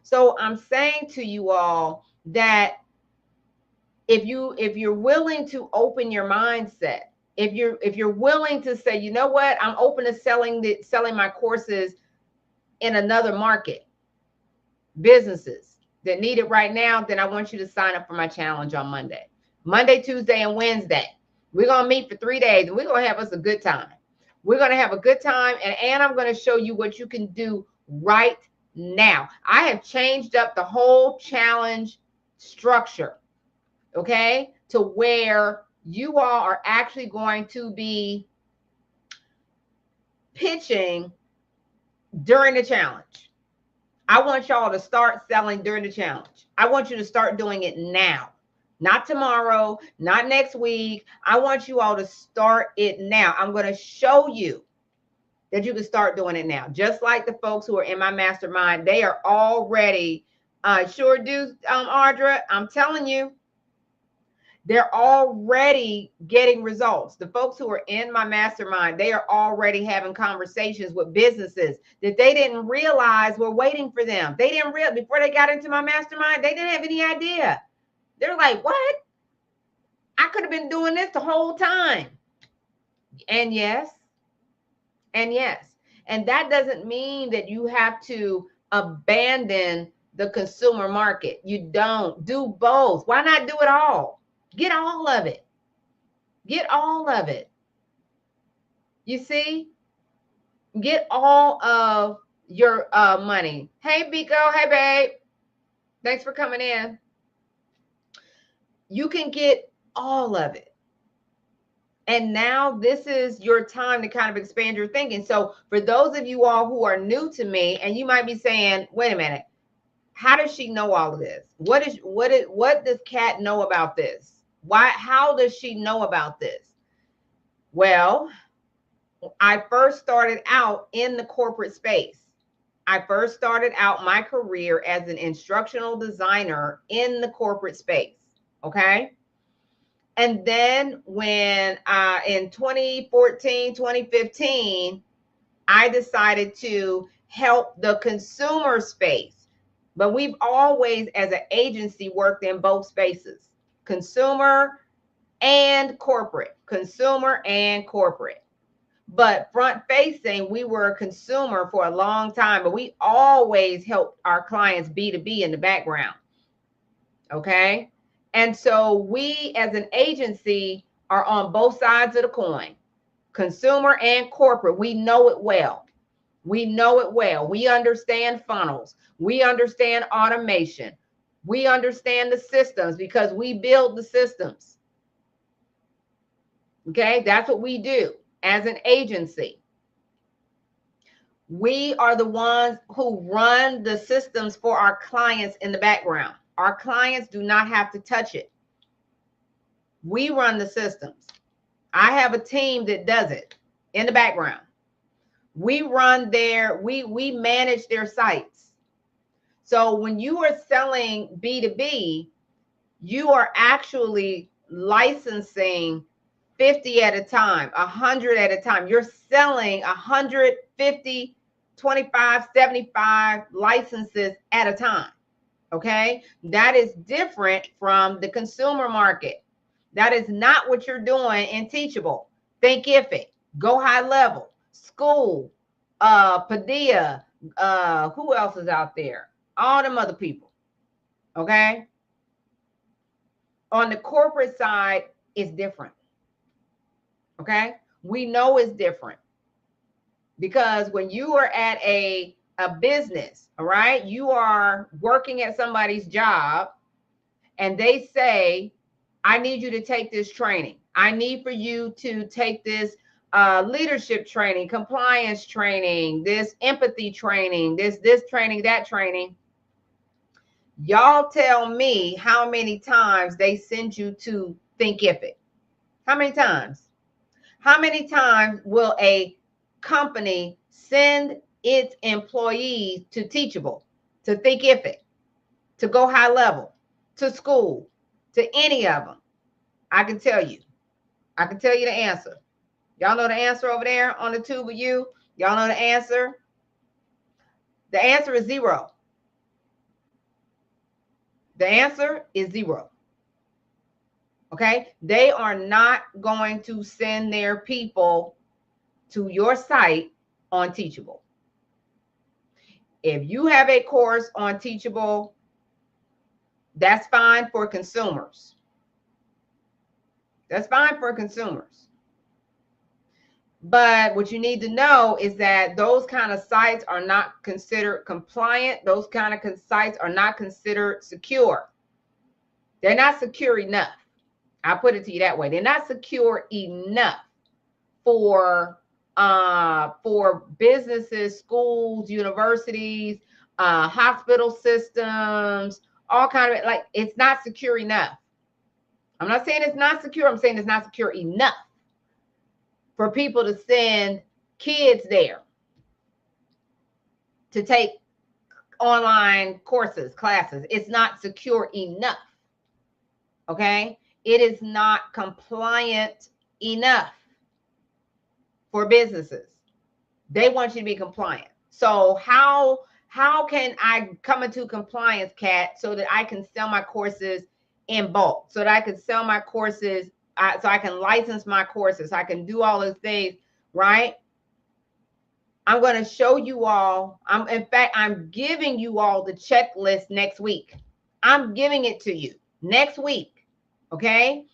So I'm saying to you all that if you're willing to open your mindset, if you're willing to say, you know what, I'm open to selling my courses in another market, businesses that need it right now, then I want you to sign up for my challenge on Monday, Tuesday, and Wednesday. We're going to meet for 3 days and we're going to have us a good time. We're going to have a good time, and I'm going to show you what you can do right now. I have changed up the whole challenge structure, okay, to where you all are actually going to be pitching during the challenge. I want y'all to start selling during the challenge. I want you to start doing it now. Not tomorrow, not next week. I want you all to start it now. I'm going to show you that you can start doing it now. Just like the folks who are in my mastermind, they are already, sure do, Audra, I'm telling you, they're already getting results. The folks who are in my mastermind, they are already having conversations with businesses that they didn't realize were waiting for them. They didn't realize before they got into my mastermind, they didn't have any idea. They're like, what? I could have been doing this the whole time. And yes. And yes. And that doesn't mean that you have to abandon the consumer market. You don't. Do both. Why not do it all? Get all of it. Get all of it. You see? Get all of your money. Hey, Biko. Hey, babe. Thanks for coming in. You can get all of it. And now this is your time to kind of expand your thinking. So for those of you all who are new to me, and you might be saying, wait a minute, how does she know all of this? What does Kat know about this? How does she know about this? Well, I first started out in the corporate space. I first started out my career as an instructional designer in the corporate space. Okay. And then when in 2014, 2015, I decided to help the consumer space. But we've always, as an agency, worked in both spaces, consumer and corporate, consumer and corporate. But front facing, we were a consumer for a long time, but we always helped our clients B2B in the background. Okay. And so we as an agency are on both sides of the coin, consumer and corporate. We know it well. We know it well. We understand funnels. We understand automation. We understand the systems because we build the systems. Okay, that's what we do as an agency. We are the ones who run the systems for our clients in the background. Our clients do not have to touch it. We run the systems. I have a team that does it in the background. We run we manage their sites. So when you are selling B2B, you are actually licensing 50 at a time, 100 at a time. You're selling 150, 25, 75 licenses at a time. Okay. That is different from the consumer market. That is not what you're doing in Teachable, Thinkific, Go High Level, School, Padilla, who else is out there? All them other people. Okay. On the corporate side, it's different. Okay. We know it's different because when you are at a business, all right, you are working at somebody's job and they say, I need you to take this training. I need for you to take this leadership training, compliance training, this empathy training, this training, that training. Y'all tell me how many times they send you to Thinkific. How many times? How many times will a company send its employees to Teachable, to Thinkific, to Go High Level, to School, to any of them? I can tell you. I can tell you the answer. Y'all know the answer over there on the tube with you? Y'all know the answer? The answer is zero. The answer is zero. Okay? They are not going to send their people to your site on Teachable. If you have a course on Teachable, that's fine for consumers. That's fine for consumers. But what you need to know is that those kind of sites are not considered compliant. Those kind of sites are not considered secure. They're not secure enough. I'll put it to you that way. They're not secure enough for businesses, schools, universities, hospital systems, all kind of, like, it's not secure enough. I'm not saying it's not secure. I'm saying it's not secure enough for people to send kids there to take online courses, classes. It's not secure enough. Okay. It is not compliant enough for businesses. They want you to be compliant. So how can I come into compliance, Kat, so that I can sell my courses in bulk, so that I can sell my courses, so I can license my courses, so I can do all those things, right? I'm going to show you all. In fact, I'm giving you all the checklist next week. I'm giving it to you next week. Okay.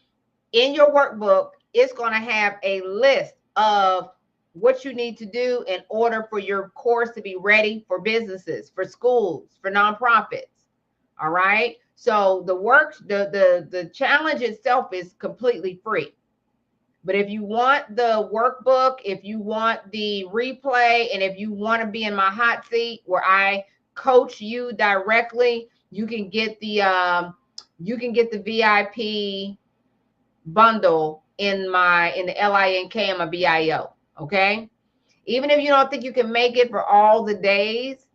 In your workbook, it's going to have a list of what you need to do in order for your course to be ready for businesses, for schools, for nonprofits. All right. So the challenge itself is completely free. But if you want the workbook, if you want the replay, and if you want to be in my hot seat where I coach you directly, you can get the VIP bundle in the LINK and my BIO. Okay. Even if you don't think you can make it for all the days,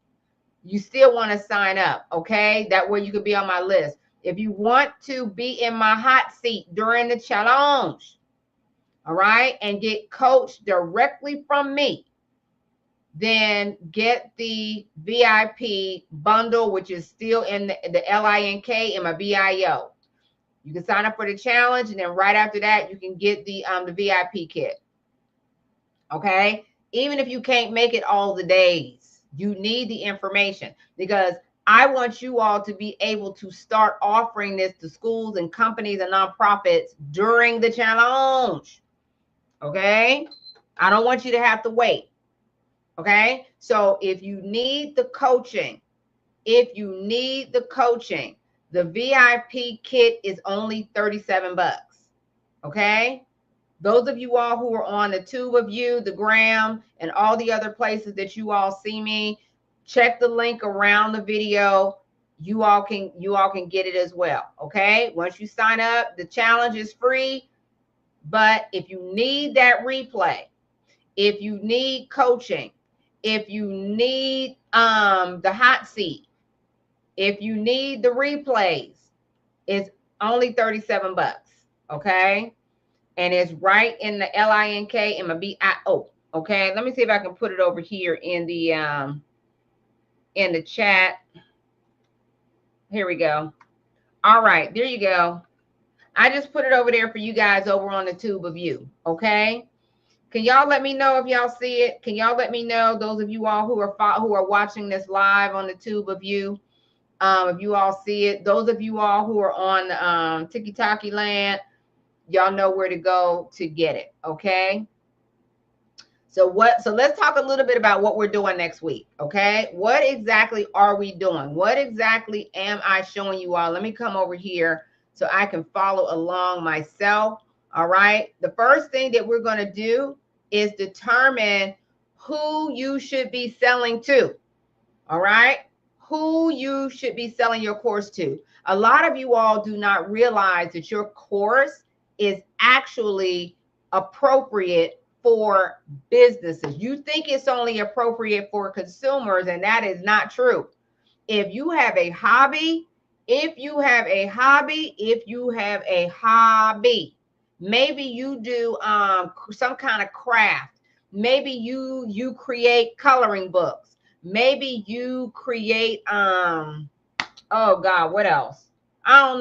you still want to sign up. Okay. That way you could be on my list. If you want to be in my hot seat during the challenge, all right, and get coached directly from me, then get the VIP bundle, which is still in the LINK and my BIO. You can sign up for the challenge, and then right after that, you can get the VIP kit. Okay. Even if you can't make it all the days, you need the information, because I want you all to be able to start offering this to schools and companies and nonprofits during the challenge. Okay. I don't want you to have to wait. Okay. So if you need the coaching, the VIP kit is only $37. Okay. Those of you all who are on the Tube of You, the Gram, and all the other places that you all see me, check the link around the video. You all can get it as well. Okay. Once you sign up, the challenge is free. But if you need that replay, if you need coaching, if you need the hot seat, if you need the replays, it's only 37 bucks. Okay. And it's right in the LINK and my BIO. Okay. Let me see if I can put it over here in the chat. Here we go. All right. There you go. I just put it over there for you guys over on the Tube of You. Okay. Can y'all let me know if y'all see it? Can y'all let me know, those of you all who are watching this live on the Tube of You, if you all see it? Those of you all who are on TikTok land, y'all know where to go to get it. Okay. So let's talk a little bit about what we're doing next week. Okay. What exactly are we doing? What exactly am I showing you all? Let me come over here so I can follow along myself. All right. The first thing that we're going to do is determine who you should be selling to. All right. Who you should be selling your course to. A lot of you all do not realize that your course is actually appropriate for businesses. You think it's only appropriate for consumers, and that is not true. If you have a hobby, maybe you do some kind of craft, maybe you create coloring books, maybe you create oh God, what else? I don't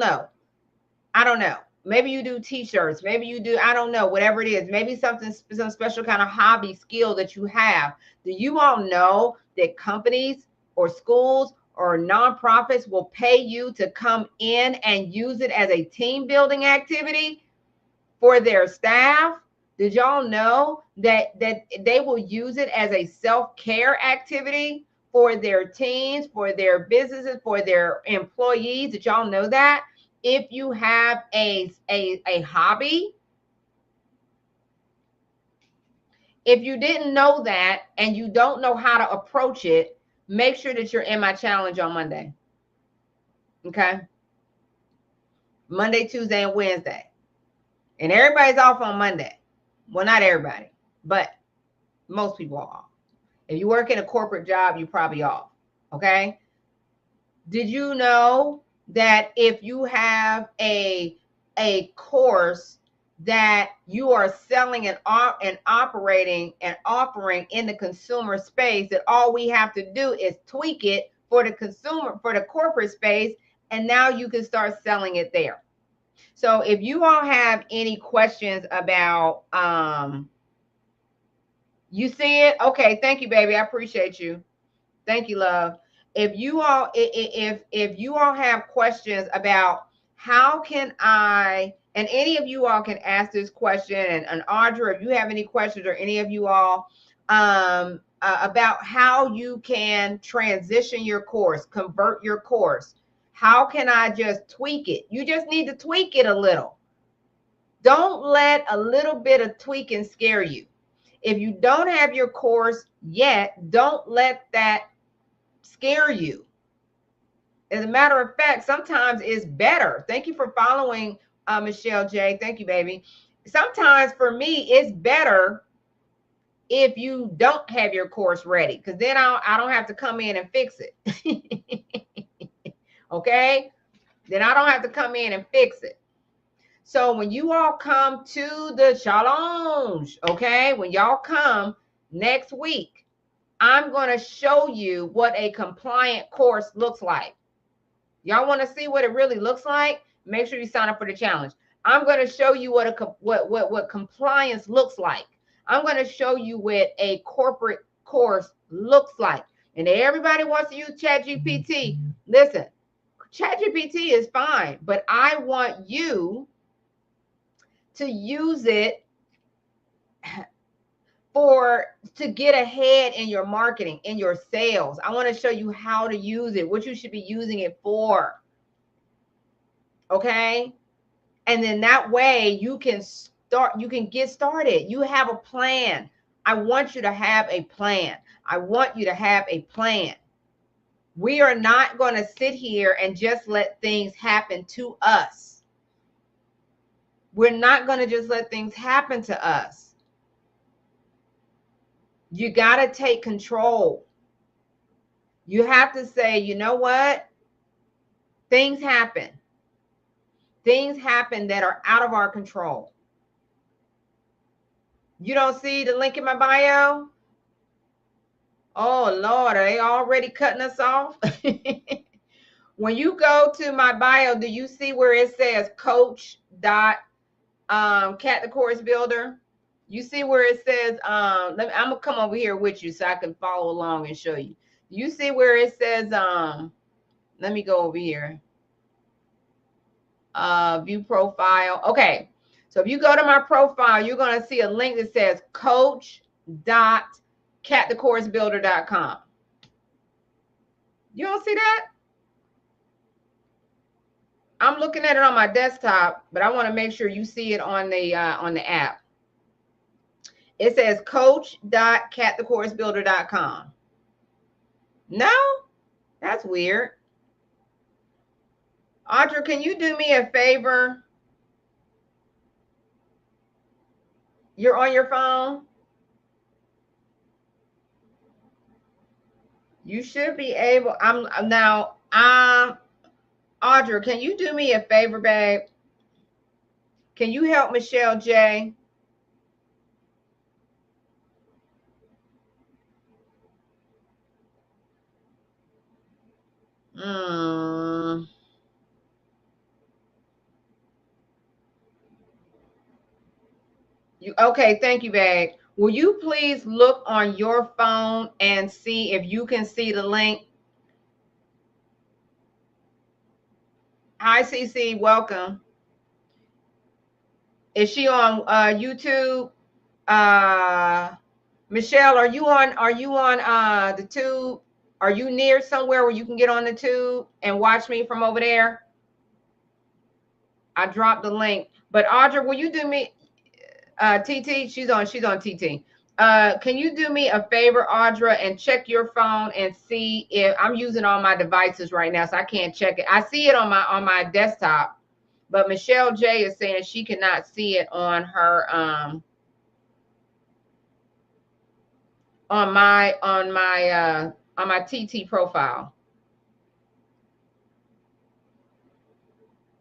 know. Maybe you do t-shirts. Maybe you do, I don't know, whatever it is. Maybe some special kind of hobby skill that you have. Do you all know that companies or schools or nonprofits will pay you to come in and use it as a team building activity for their staff? Did y'all know that they will use it as a self-care activity for their teams, for their businesses, for their employees? Did y'all know that? If you have a hobby, if you didn't know that and you don't know how to approach it, make sure that you're in my challenge on Monday. Okay. Monday, Tuesday, and Wednesday. And everybody's off on Monday. Well, not everybody, but most people are off. If you work in a corporate job, you're probably off. Okay. Did you know that if you have a course that you are selling and operating and offering in the consumer space, that all we have to do is tweak it for the consumer, for the corporate space, and now you can start selling it there. So if you all have any questions about you see it? Okay, thank you, baby. I appreciate you. Thank you, love. If you all have questions about how can I, and any of you all can ask this question, and Audra, if you have any questions, or any of you all about how you can transition your course, convert your course, how can I just tweak it? You just need to tweak it a little. Don't let a little bit of tweaking scare you. If you don't have your course yet, don't let that scare you. As a matter of fact, sometimes it's better. Thank you for following Michelle J. Thank you, baby. Sometimes for me, it's better if you don't have your course ready, because then I don't have to come in and fix it. Okay? Then I don't have to come in and fix it. So when you all come to the challenge, okay, when y'all come next week, I'm going to show you what a compliant course looks like. Y'all want to see what it really looks like? Make sure you sign up for the challenge. I'm going to show you what compliance looks like. I'm going to show you what a corporate course looks like. And everybody wants to use ChatGPT. Listen, ChatGPT is fine, but I want you to use it to get ahead in your marketing, in your sales. I want to show you how to use it, what you should be using it for. Okay? And then that way you can get started. You have a plan. I want you to have a plan. I want you to have a plan. We are not going to sit here and just let things happen to us. We're not going to just let things happen to us. You got to take control. You have to say, you know what? Things happen. Things happen that are out of our control. You don't see the link in my bio? Oh, Lord, are they already cutting us off? When you go to my bio, do you see where it says Coach Cat the Course Builder? You see where it says, I'm going to come over here with you so I can follow along and show you. You see where it says, let me go over here. View profile. Okay. So if you go to my profile, you're going to see a link that says coach.catthecoursebuilder.com. You don't see that? I'm looking at it on my desktop, but I want to make sure you see it on the app. It says coach.catthecoursebuilder.com. No? That's weird. Audra, can you do me a favor? You're on your phone? You should be able. Audra, can you do me a favor, babe? Can you help Michelle J? Okay, thank you, babe. Will you please look on your phone and see if you can see the link? Hi, CC, welcome. Is she on YouTube? Michelle, are you on the tube? Are you near somewhere where you can get on the tube and watch me from over there? I dropped the link. But Audra, will you do me TT? She's on TT. Can you do me a favor, Audra, and check your phone and see if I'm using all my devices right now, so I can't check it. I see it on my desktop, but Michelle J is saying she cannot see it on her on my TT profile.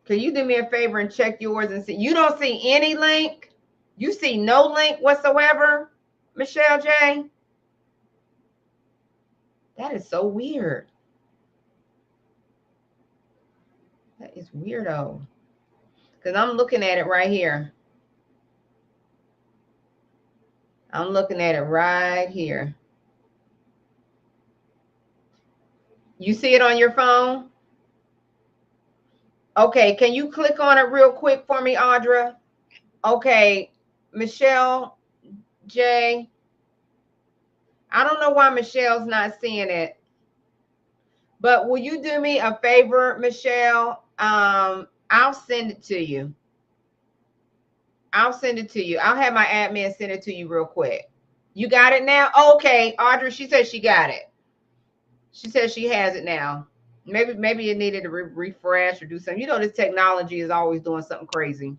Can you do me a favor and check yours and see? You don't see any link? You see no link whatsoever, Michelle J? That is so weird. That is weirdo. Because I'm looking at it right here. I'm looking at it right here. You see it on your phone? Okay, can you click on it real quick for me, Audra? Okay, Michelle J. I don't know why Michelle's not seeing it. But will you do me a favor, Michelle? I'll send it to you. I'll send it to you. I'll have my admin send it to you real quick. You got it now? Okay, Audra, she said she got it. She says she has it now. Maybe it needed to refresh or do something. You know, this technology is always doing something crazy.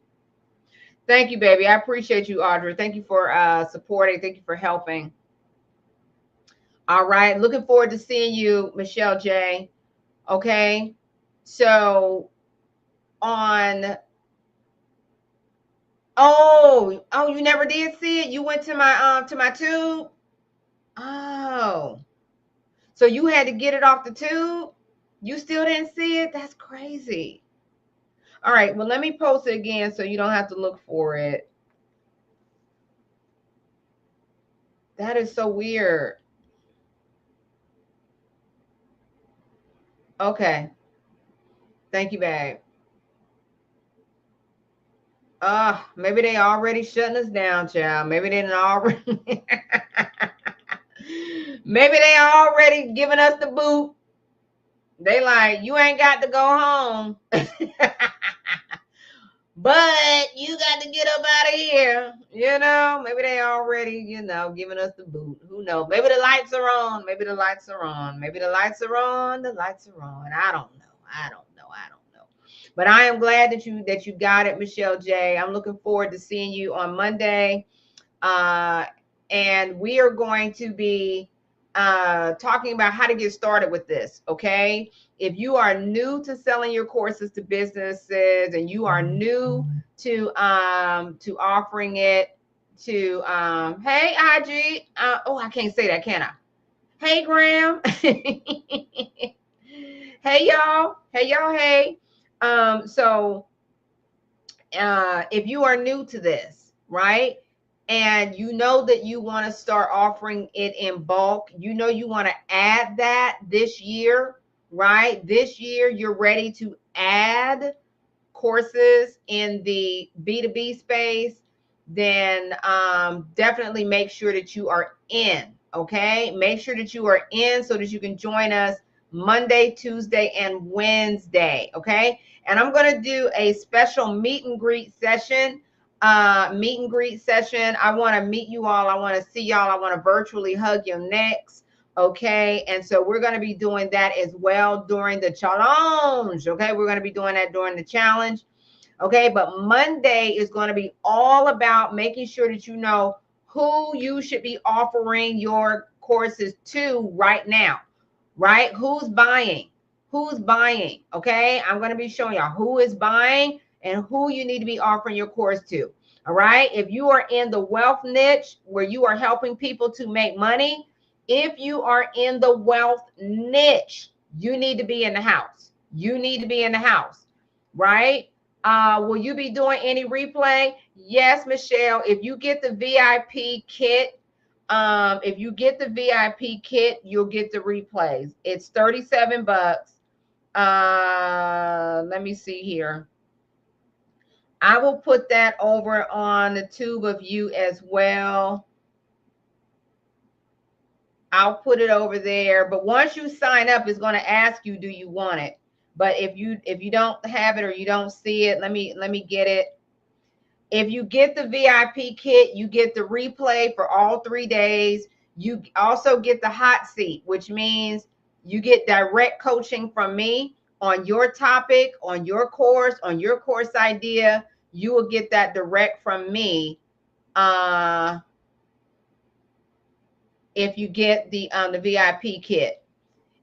Thank you, baby. I appreciate you, Audra. Thank you for supporting. Thank you for helping. All right. Looking forward to seeing you, Michelle J. Okay. So on. Oh, you never did see it? You went to my tube? Oh. So you had to get it off the tube? You still didn't see it? That's crazy. All right, well, let me post it again so you don't have to look for it. That is so weird. Okay. Thank you, babe. Maybe they already shutting us down, child. Maybe they didn't already. Maybe they already giving us the boot. They like, you ain't got to go home. but you got to get up out of here. You know, maybe they already, giving us the boot. Who knows? Maybe the lights are on. Maybe the lights are on. Maybe the lights are on. The lights are on. I don't know. I don't know. I don't know. But I am glad that you got it, Michelle J. I'm looking forward to seeing you on Monday. And we are going to be talking about how to get started with this. Okay. If you are new to selling your courses to businesses and you are new to offering it to hey IG, oh, I can't say that, can I? Hey Graham. Hey y'all. Hey y'all. Hey. So if you are new to this, right? And you know that you want to start offering it in bulk, you want to add that this year, right? This year, you're ready to add courses in the B2B space, then definitely make sure that you are in, okay? Make sure that you are in so that you can join us Monday, Tuesday, and Wednesday, okay? And I'm going to do a special meet and greet session. I want to meet you all. I want to see y'all. I want to virtually hug your necks. Okay. And so we're going to be doing that as well during the challenge. Okay. We're going to be doing that during the challenge. Okay. But Monday is going to be all about making sure that you know who you should be offering your courses to right now, right? Who's buying? Okay. I'm going to be showing y'all who is buying and who you need to be offering your course to. All right. If you are in the wealth niche where you are helping people to make money, if you are in the wealth niche, you need to be in the house. Right? Will you be doing any replay? Yes, Michelle. If you get the VIP kit, you'll get the replays. It's $37. Let me see here. I will put that over on the tube of you as well. I'll put it over there. But once you sign up, it's going to ask you, do you want it? But if you don't have it or you don't see it, let me get it. If you get the VIP kit, you get the replay for all 3 days. You also get the hot seat, which means you get direct coaching from me on your topic, on your course idea. You will get that direct from me. If you get the VIP kit.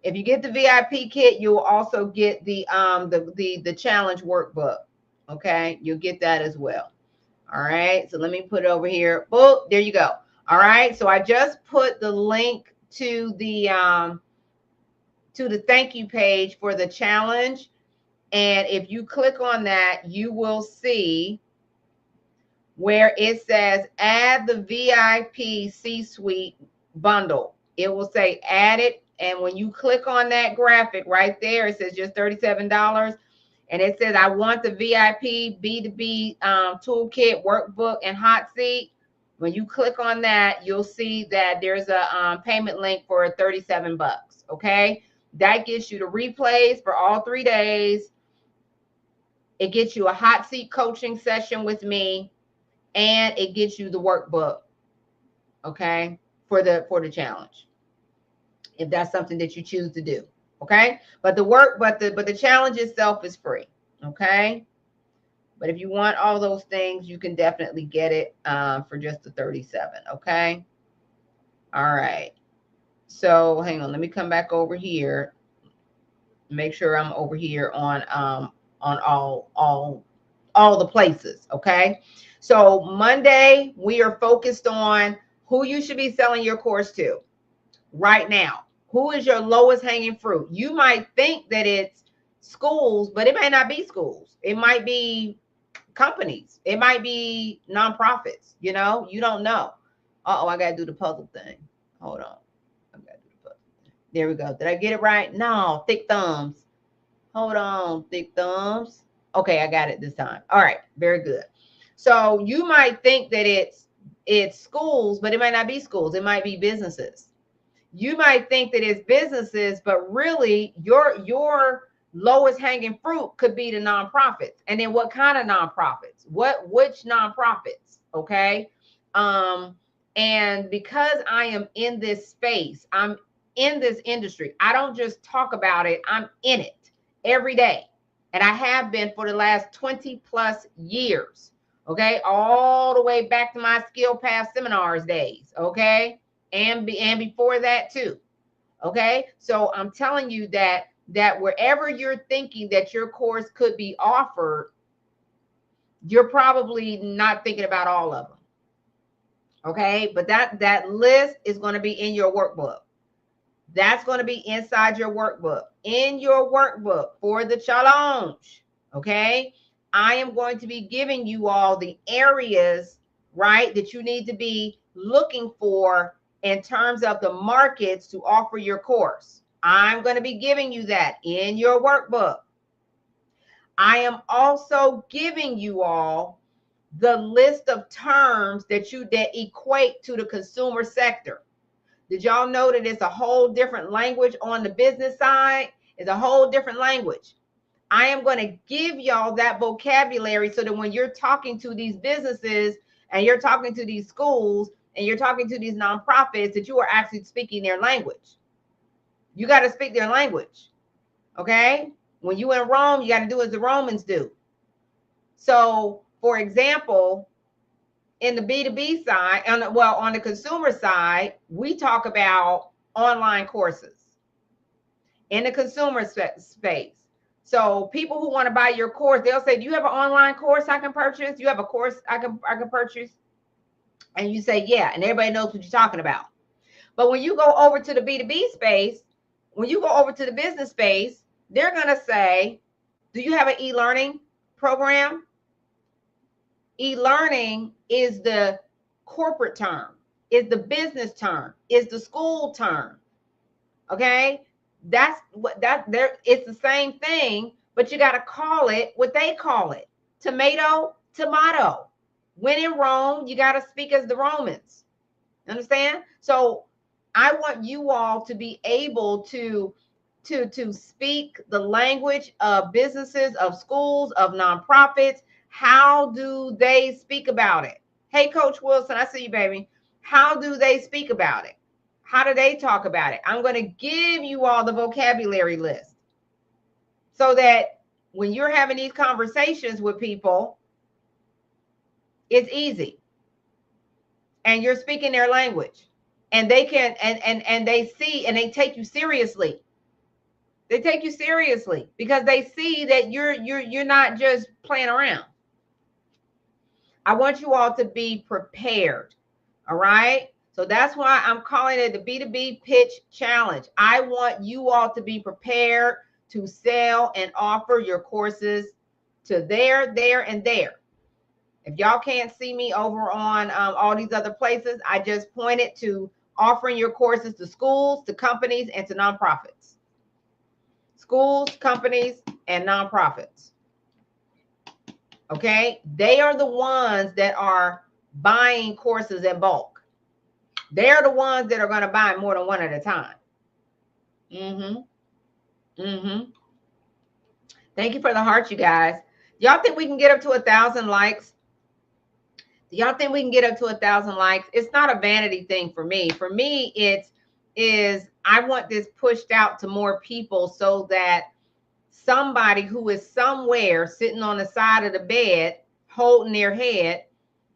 If you get the VIP kit, you'll also get the challenge workbook. Okay, you'll get that as well. All right, so let me put it over here. Oh, there you go. All right, so I just put the link to the thank you page for the challenge. And if you click on that, you will see where it says add the VIP C-suite bundle. It will say add it. And when you click on that graphic right there, it says just $37. And it says, I want the VIP B2B toolkit, workbook, and hot seat. When you click on that, you'll see that there's a payment link for $37. Okay. That gets you the replays for all 3 days. It gets you a hot seat coaching session with me, and it gets you the workbook. Okay. For the challenge, if that's something that you choose to do. Okay. But the challenge itself is free. Okay. But if you want all those things, you can definitely get it for just the $37. Okay. All right. So hang on. Let me come back over here. Make sure I'm over here on all the places. Okay. So Monday, we are focused on who you should be selling your course to right now. Who is your lowest hanging fruit? You might think that it's schools, but it may not be schools. It might be companies. It might be nonprofits. You don't know. I got to do the puzzle thing. Hold on. I got to do the puzzle thing. There we go. Did I get it right? No, thick thumbs. Hold on, thick thumbs. Okay, I got it this time. All right, very good. So you might think that it's schools, but it might not be schools. It might be businesses. You might think that it's businesses, but really your lowest hanging fruit could be the nonprofits. And then what kind of nonprofits? Which nonprofits? Okay. And because I am in this space, I'm in this industry, I don't just talk about it, I'm in it every day. And I have been for the last 20 plus years. Okay, all the way back to my Skill Path Seminars days. Okay, and before that too. Okay, so I'm telling you that wherever you're thinking that your course could be offered, you're probably not thinking about all of them. Okay, but that list is going to be in your workbook. That's going to be inside your workbook. In your workbook for the challenge. Okay, I am going to be giving you all the areas, right, that you need to be looking for in terms of the markets to offer your course. I'm going to be giving you that in your workbook. I am also giving you all the list of terms that equate to the consumer sector. Did y'all know that it's a whole different language on the business side? It's a whole different language. I am going to give y'all that vocabulary so that when you're talking to these businesses and you're talking to these schools and you're talking to these nonprofits, that you are actually speaking their language. You got to speak their language. Okay? When you in Rome, you got to do as the Romans do. So, for example, in the B2B side, on the consumer side, we talk about online courses in the consumer space. So people who want to buy your course, they'll say, do you have an online course I can purchase? Do you have a course I can purchase? And you say, yeah, and everybody knows what you're talking about. But when you go over to the B2B space, when you go over to the business space, they're going to say, do you have an e-learning program? E-learning is the corporate term, is the business term, is the school term. Okay, that's what it's the same thing, but you got to call it what they call it. Tomato. When in Rome, you got to speak as the Romans. Understand? So I want you all to be able to speak the language of businesses, of schools, of nonprofits. How do they speak about it? Hey, Coach Wilson, I see you, baby. How do they speak about it? How do they talk about it? I'm going to give you all the vocabulary list so that when you're having these conversations with people, it's easy. And you're speaking their language. And they can, and they see, and they take you seriously. They take you seriously because they see that you're not just playing around. I want you all to be prepared. All right. So that's why I'm calling it the B2B Pitch Challenge. I want you all to be prepared to sell and offer your courses to there, and there. If y'all can't see me over on all these other places, I just pointed to offering your courses to schools, to companies, and to nonprofits. Schools, companies, and nonprofits. Okay, they are the ones that are buying courses in bulk. They're the ones that are going to buy more than one at a time. Thank you for the heart, you guys. Y'all think we can get up to 1,000 likes? Do y'all think we can get up to 1,000 likes? It's not a vanity thing for me. For me, I want this pushed out to more people so that somebody who is somewhere sitting on the side of the bed holding their head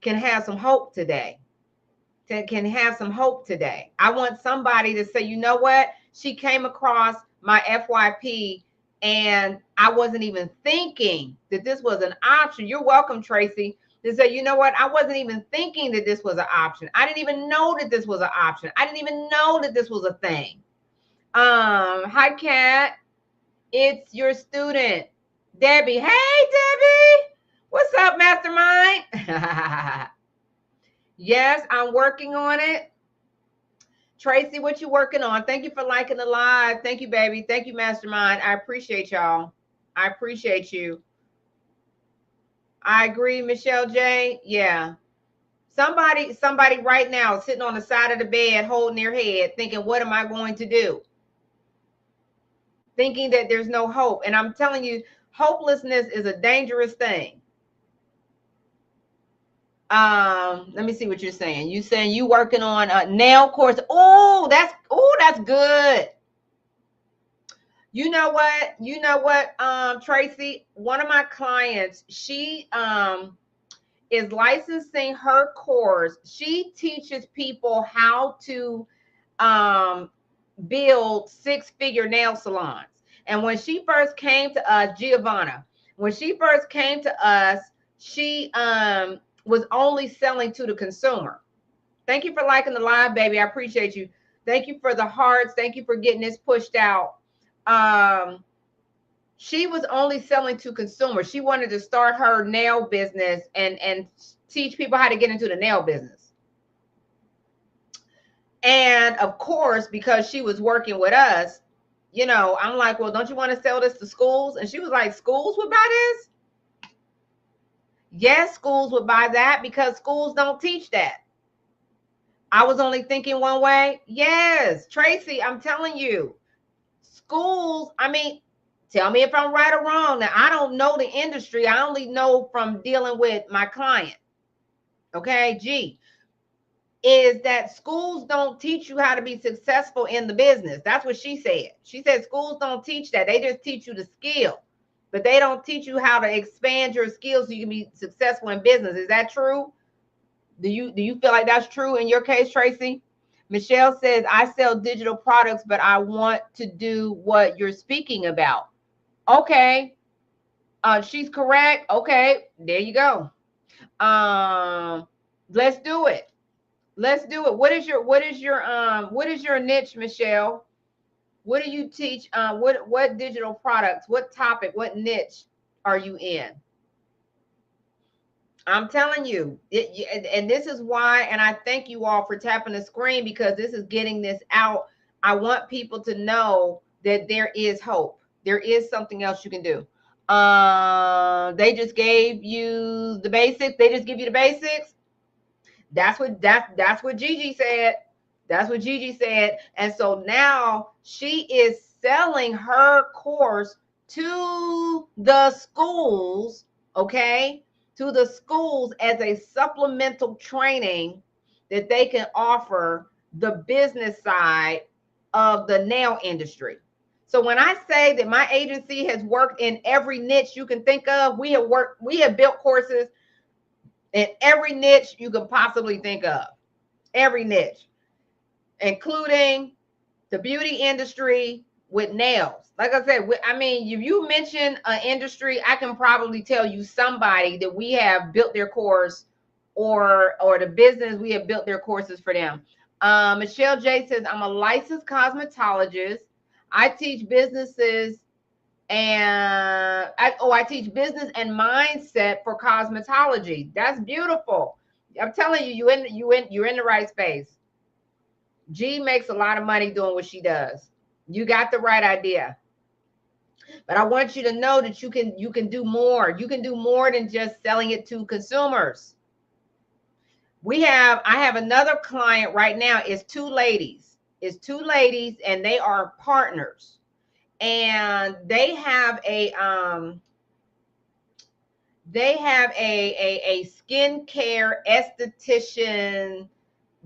can have some hope today. Can have some hope today. I want somebody to say, you know what? She came across my FYP and I wasn't even thinking that this was an option. You're welcome, Tracy, to say, you know what? I wasn't even thinking that this was an option. I didn't even know that this was an option. I didn't even know that this was a thing. Hi, Kat. It's your student, Debbie. Hey, Debbie. What's up, Mastermind? Yes, I'm working on it. Tracy, what you working on? Thank you for liking the live. Thank you, baby. Thank you, Mastermind. I appreciate y'all. I appreciate you. I agree, Michelle J. Yeah. Somebody right now sitting on the side of the bed, holding their head, thinking, what am I going to do? thinking that there's no hope. And I'm telling you, hopelessness is a dangerous thing. Let me see what you're saying. You saying you working on a nail course. Oh, that's good. You know what? Tracy, one of my clients, she is licensing her course. She teaches people how to build six-figure nail salons. And when she first came to us, Giovanna, when she first came to us, she was only selling to the consumer. Thank you for liking the live, baby. I appreciate you. Thank you for the hearts. Thank you for getting this pushed out. She was only selling to consumers. She wanted to start her nail business and teach people how to get into the nail business. And of course, because she was working with us, you know, I'm like, well, don't you want to sell this to schools? And she was like, schools would buy this? Yes, schools would buy that because schools don't teach that. I was only thinking one way. Yes, Tracy, I'm telling you, schools, I mean, tell me if I'm right or wrong. Now, I don't know the industry. I only know from dealing with my client. Okay, G, is that schools don't teach you how to be successful in the business. That's what she said. She said schools don't teach that. They just teach you the skill, but they don't teach you how to expand your skills so you can be successful in business. Is that true? Do you feel like that's true in your case, Tracy? Michelle says, I sell digital products, but I want to do what you're speaking about. Okay. She's correct. Okay, there you go. Let's do it. Let's do it. What is your niche, Michelle? What do you teach? What digital products, what topic, what niche are you in? I'm telling you, and this is why, and I thank you all for tapping the screen because this is getting this out. I want people to know that there is hope. There is something else you can do. They just gave you the basics. They just give you the basics. That's what Gigi said. That's what Gigi said. And so now she is selling her course to the schools, okay? To the schools as a supplemental training that they can offer the business side of the nail industry. So when I say that my agency has worked in every niche you can think of, we have built courses in every niche you could possibly think of. Every niche, including the beauty industry with nails. Like I said, I mean, if you mention an industry, I can probably tell you somebody that we have built their course or the business, we have built their courses for them. Michelle J says, I'm a licensed cosmetologist. I teach businesses and I teach business and mindset for cosmetology. That's beautiful. I'm telling you, you're in the right space. G makes a lot of money doing what she does. You got the right idea. But I want you to know that you can do more. You can do more than just selling it to consumers. I have another client right now. It's two ladies. And they are partners. And they have a skincare esthetician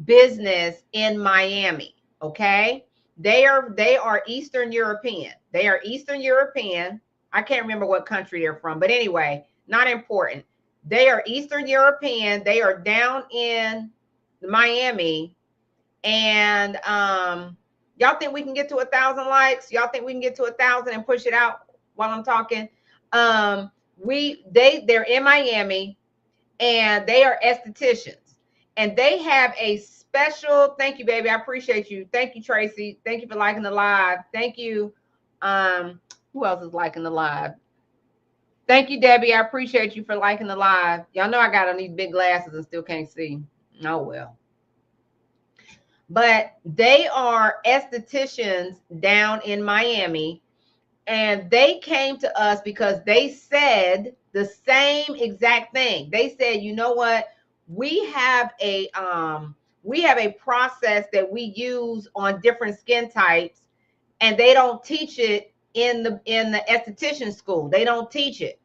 business in Miami. Okay. They are Eastern European. They are Eastern European. I can't remember what country they're from, but anyway, not important. They are Eastern European. They are down in Miami. And y'all think we can get to 1,000 likes? Y'all think we can get to 1,000 and push it out while I'm talking? They're in Miami and they are estheticians. And they have a special, thank you, baby. I appreciate you. Thank you, Tracy. Thank you for liking the live. Thank you. Who else is liking the live? Thank you, Debbie. I appreciate you for liking the live. Y'all know I got on these big glasses and still can't see. Oh, well. But they are estheticians down in Miami. And they came to us because they said the same exact thing. They said, you know what? We have a process that we use on different skin types, and they don't teach it in the esthetician school. They don't teach it.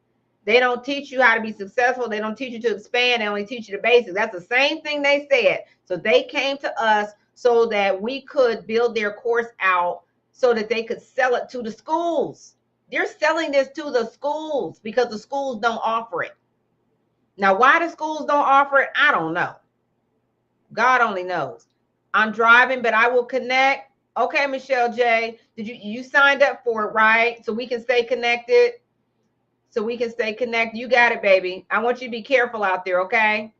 They don't teach you how to be successful. They don't teach you to expand. They only teach you the basics. That's the same thing they said. So they came to us so that we could build their course out so that they could sell it to the schools. They're selling this to the schools because the schools don't offer it. Now, why the schools don't offer it, I don't know. God only knows. I'm driving, but I will connect. Okay, Michelle J. Did you signed up for it, right? So we can stay connected. So we can stay connected. You got it, baby. I want you to be careful out there, okay?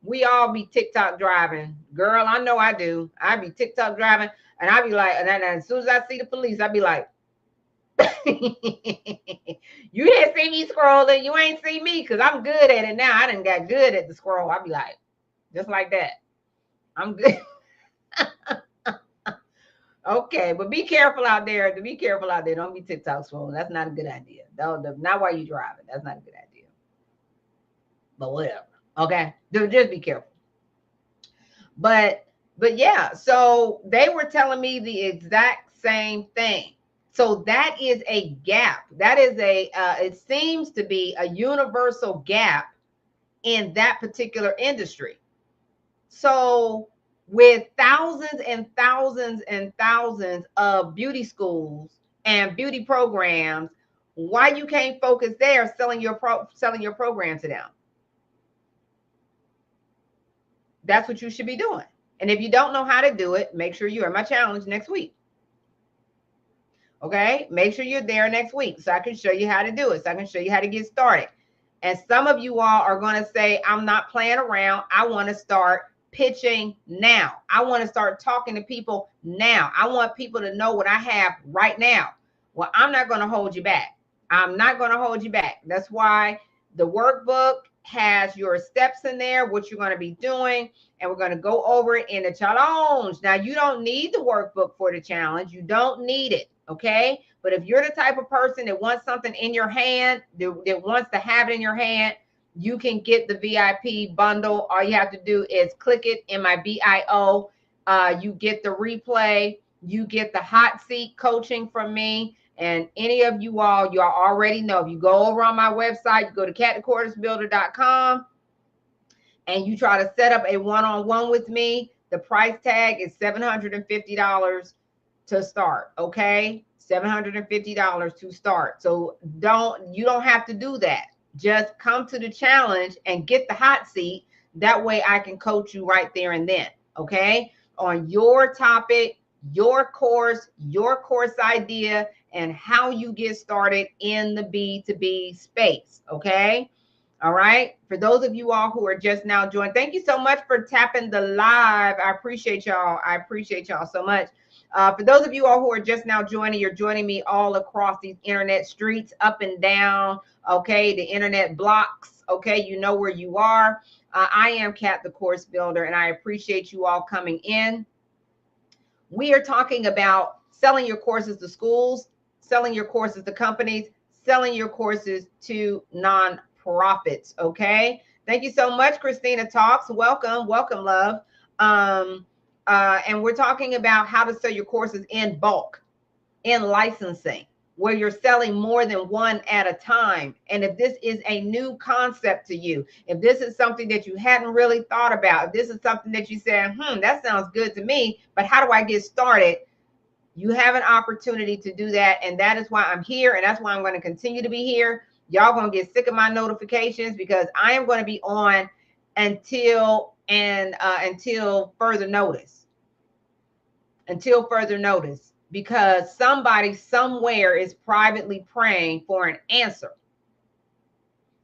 We all be TikTok driving. Girl, I know I do. I be TikTok driving, and I be like, and then as soon as I see the police, I be like, you didn't see me scrolling. You ain't see me because I'm good at it now. I done got good at the scroll. I be like, just like that. I'm good. Okay, but be careful out there. Be careful out there. Don't be TikTok scrolling. That's not a good idea. Not while you're driving. That's not a good idea. But whatever. Okay, just be careful. But yeah, so they were telling me the exact same thing. So that is a gap. That is it seems to be a universal gap in that particular industry. So with thousands and thousands and thousands of beauty schools and beauty programs, why you can't focus there selling your program to them? That's what you should be doing. And if you don't know how to do it, make sure you're in my challenge next week. Okay, make sure you're there next week so I can show you how to do it. So I can show you how to get started. And some of you all are going to say, I'm not playing around. I want to start pitching now. I want to start talking to people now. I want people to know what I have right now. Well, I'm not going to hold you back. I'm not going to hold you back. That's why the workbook has your steps in there, what you're going to be doing, and we're going to go over it in the challenge. Now, you don't need the workbook for the challenge. You don't need it, okay? But if you're the type of person that wants something in your hand, that wants to have it in your hand, you can get the VIP bundle. All you have to do is click it in my bio. You get the replay. You get the hot seat coaching from me. And any of you all already know, if you go over on my website, you go to katthecoursebuilder.com and you try to set up a one-on-one with me, the price tag is $750 to start, okay? $750 to start. So you don't have to do that. Just come to the challenge and get the hot seat. That way I can coach you right there and then, okay? On your topic, your course idea, and how you get started in the B2B space, okay? All right. For those of you all who are just now joining, thank you so much for tapping the live. I appreciate y'all. I appreciate y'all so much. For those of you all who are just now joining, you're joining me all across these internet streets, up and down, okay, the internet blocks, okay, you know where you are. I am Kat the Course Builder, and I appreciate you all coming in. We are talking about selling your courses to schools, selling your courses to companies, selling your courses to nonprofits, okay? Thank you so much, Christina Talks. Welcome, love. And we're talking about how to sell your courses in bulk, in licensing, where you're selling more than one at a time. And if this is a new concept to you, if this is something that you hadn't really thought about, if this is something that you said, that sounds good to me, but how do I get started? You have an opportunity to do that. And that is why I'm here. And that's why I'm going to continue to be here. Y'all going to get sick of my notifications because I am going to be on until further notice. Until further notice, because somebody somewhere is privately praying for an answer.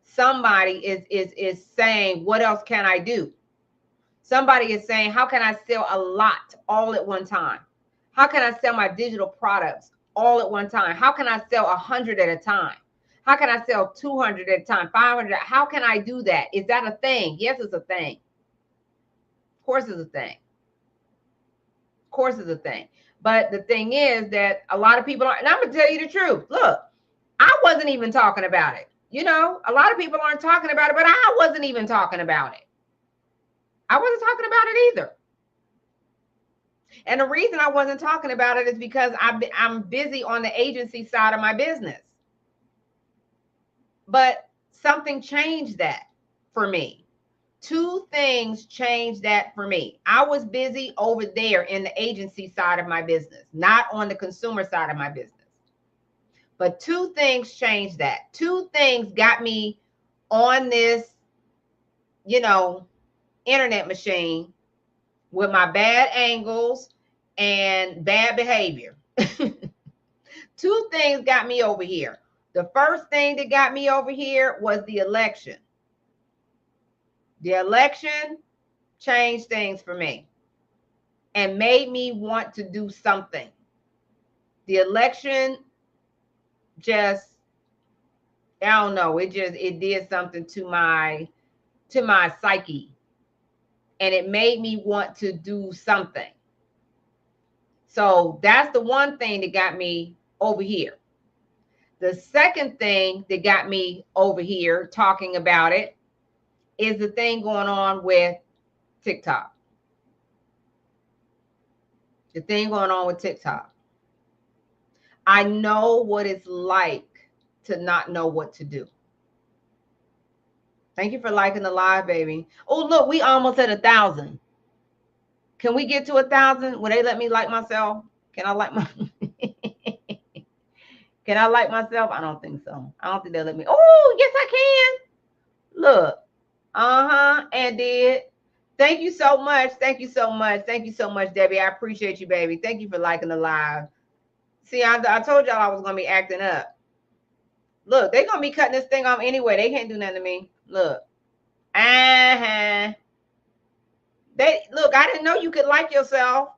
Somebody is saying, what else can I do? Somebody is saying, how can I sell a lot all at one time? How can I sell my digital products all at one time? How can I sell 100 at a time? How can I sell 200 at a time, 500? How can I do that? Is that a thing? Yes, it's a thing. Of course it's a thing. Of course it's a thing. But the thing is that a lot of people aren't, and I'm going to tell you the truth. Look, I wasn't even talking about it. You know, a lot of people aren't talking about it, but I wasn't even talking about it. I wasn't talking about it either. And the reason I wasn't talking about it is because I'm busy on the agency side of my business. But something changed that for me. Two things changed that for me. I was busy over there in the agency side of my business, not on the consumer side of my business. But two things changed that. Two things got me on this, internet machine with my bad angles and bad behavior. Two things got me over here. The first thing that got me over here was the election. The election changed things for me and made me want to do something. The election just, I don't know, it did something to my psyche, and it made me want to do something. So that's the one thing that got me over here. The second thing that got me over here talking about it is the thing going on with TikTok. The thing going on with TikTok. I know what it's like to not know what to do. Thank you for liking the live, baby. Oh, look, we almost at 1,000. Can we get to 1,000? Will they let me like myself? Can I like my Can I like myself? I don't think so. I don't think they'll let me. Oh, yes, I can. Look. And did. Thank you so much. Thank you so much. Thank you so much, Debbie. I appreciate you, baby. Thank you for liking the live. See, I told y'all I was going to be acting up. Look, they're going to be cutting this thing off anyway. They can't do nothing to me. Look. Look, I didn't know you could like yourself.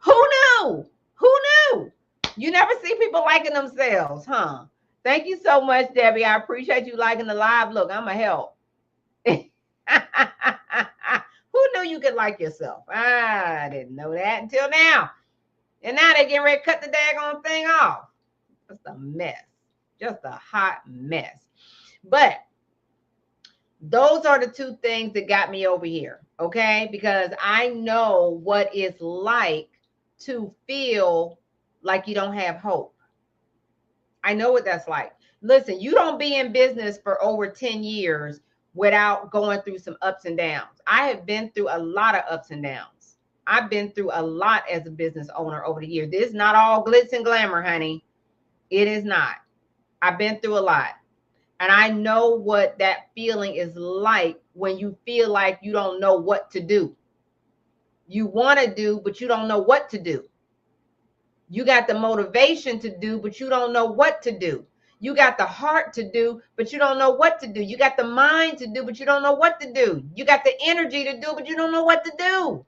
Who knew? Who knew? You never see people liking themselves, huh? Thank you so much, Debbie. I appreciate you liking the live. Look, I'm a help. Who knew you could like yourself? I didn't know that until now. And now they're getting ready to cut the daggone thing off. Just a mess. Just a hot mess. But those are the two things that got me over here, okay? Because I know what it's like to feel like you don't have hope. I know what that's like. Listen, you don't be in business for over 10 years without going through some ups and downs. I have been through a lot of ups and downs. I've been through a lot as a business owner over the years. This is not all glitz and glamour, honey. It is not. I've been through a lot. And I know what that feeling is like when you feel like you don't know what to do. You want to do, but you don't know what to do. You got the motivation to do, but you don't know what to do. You got the heart to do, but you don't know what to do. You got the mind to do, but you don't know what to do. You got the energy to do, but you don't know what to do.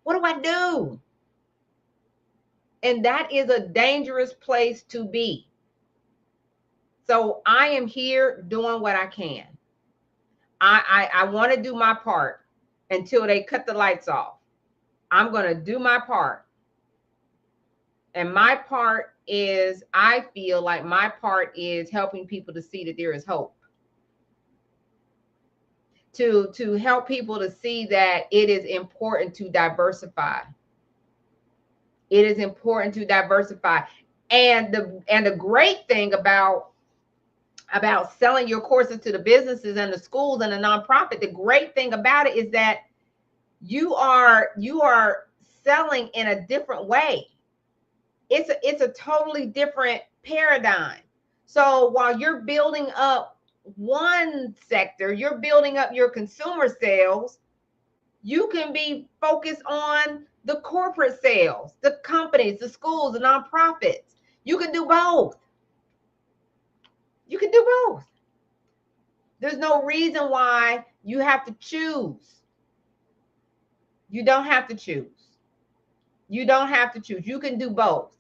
What do I do? And that is a dangerous place to be. So I am here doing what I can. I want to do my part until they cut the lights off. I'm going to do my part. And my part is, I feel like my part is helping people to see that there is hope. To help people to see that it is important to diversify. It is important to diversify. And the great thing about selling your courses to the businesses and the schools and the nonprofit, the great thing about it is that you are selling in a different way. It's a totally different paradigm. So while you're building up one sector, you're building up your consumer sales, you can be focused on the corporate sales, the companies, the schools, the nonprofits. You can do both. You can do both. There's no reason why you have to choose. You don't have to choose. You don't have to choose. You can do both.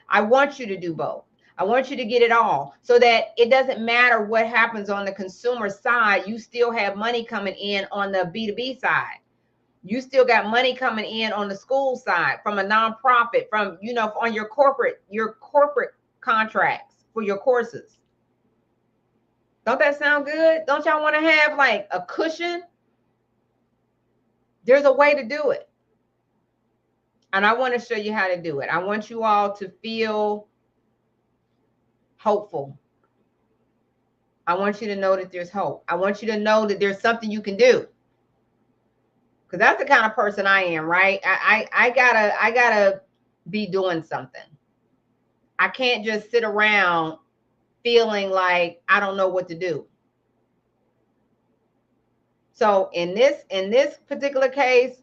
I want you to do both. I want you to get it all so that it doesn't matter what happens on the consumer side. You still have money coming in on the B2B side. You still got money coming in on the school side, from a nonprofit, from, on your corporate contracts for your courses. Don't that sound good? Don't y'all want to have like a cushion? There's a way to do it. And I want to show you how to do it. I want you all to feel hopeful. I want you to know that there's hope. I want you to know that there's something you can do. Because that's the kind of person I am, right? I gotta be doing something. I can't just sit around feeling like I don't know what to do. So in this particular case,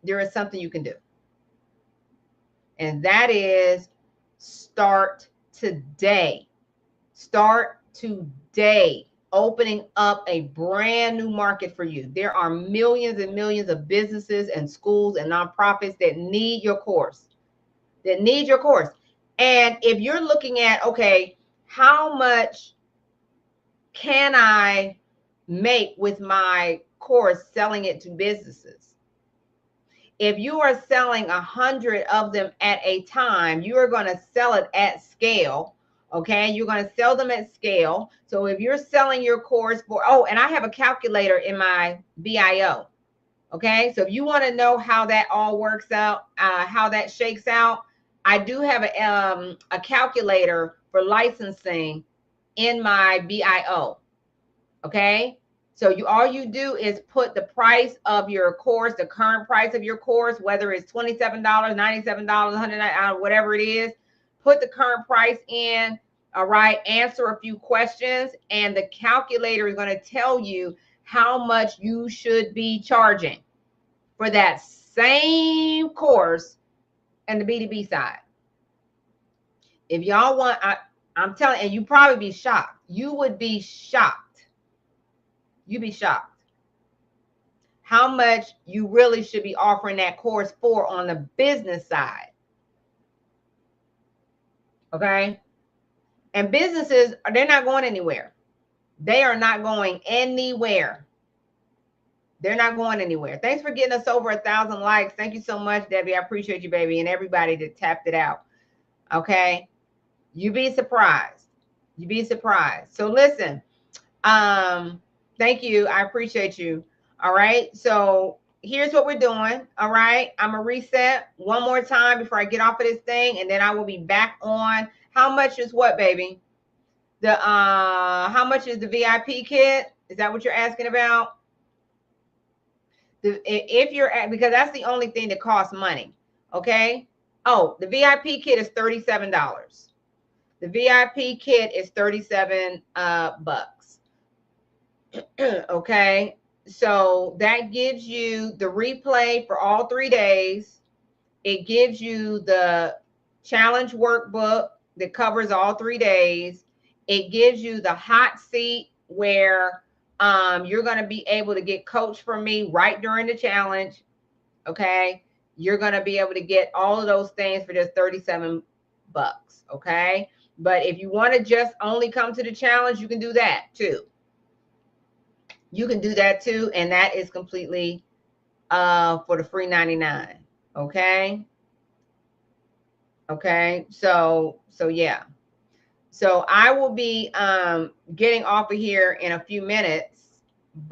there is something you can do. And that is start today. Start today. Opening up a brand new market for you. There are millions and millions of businesses and schools and nonprofits that need your course. And if you're looking at, okay, how much can I make with my course selling it to businesses? If you are selling 100 of them at a time, you are going to sell it at scale. Okay, you're going to sell them at scale. So if you're selling your course for, oh, and I have a calculator in my BIO. Okay, so if you want to know how that all works out, how that shakes out, I do have a calculator for licensing in my BIO. Okay, so all you do is put the price of your course, the current price of your course, whether it's $27, $97, $100, whatever it is, put the current price in, all right, answer a few questions, and the calculator is going to tell you how much you should be charging for that same course and the B2B side. If y'all want, I'm telling you, and you probably be shocked. You would be shocked. You'd be shocked how much you really should be offering that course for on the business side. Okay. And businesses, they're not going anywhere. They are not going anywhere. They're not going anywhere. Thanks for getting us over 1,000 likes. Thank you so much, Debbie. I appreciate you, baby, and everybody that tapped it out. Okay. You'd be surprised. You'd be surprised. So listen, thank you. I appreciate you. All right. So here's what we're doing. All right. I'm going to reset one more time before I get off of this thing, and then I will be back on. How much is what, baby? How much is the VIP kit? Is that what you're asking about? If you're at, because that's the only thing that costs money. Okay. Oh, the VIP kit is $37. The VIP kit is 37 bucks. Okay. So that gives you the replay for all 3 days. It gives you the challenge workbook that covers all 3 days. It gives you the hot seat where you're going to be able to get coached from me right during the challenge. Okay. You're going to be able to get all of those things for just 37 bucks. Okay. But if you want to just only come to the challenge, you can do that too. You can do that too. And that is completely for the free 99. Okay. Okay. So yeah. So I will be getting off of here in a few minutes.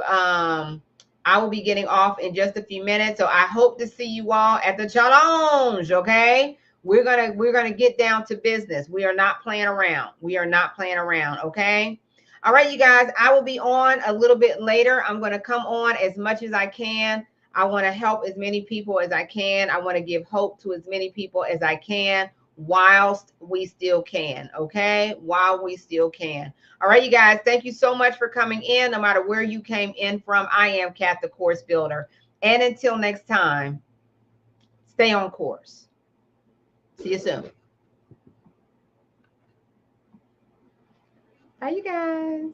I will be getting off in just a few minutes. So I hope to see you all at the challenge. Okay. We're gonna get down to business. We are not playing around. We are not playing around. Okay. All right, you guys. I will be on a little bit later. I'm going to come on as much as I can. I want to help as many people as I can. I want to give hope to as many people as I can whilst we still can. Okay, while we still can. All right, you guys. Thank you so much for coming in. No matter where you came in from, I am Kat, the Course Builder. And until next time, stay on course. See you soon. Bye, you guys.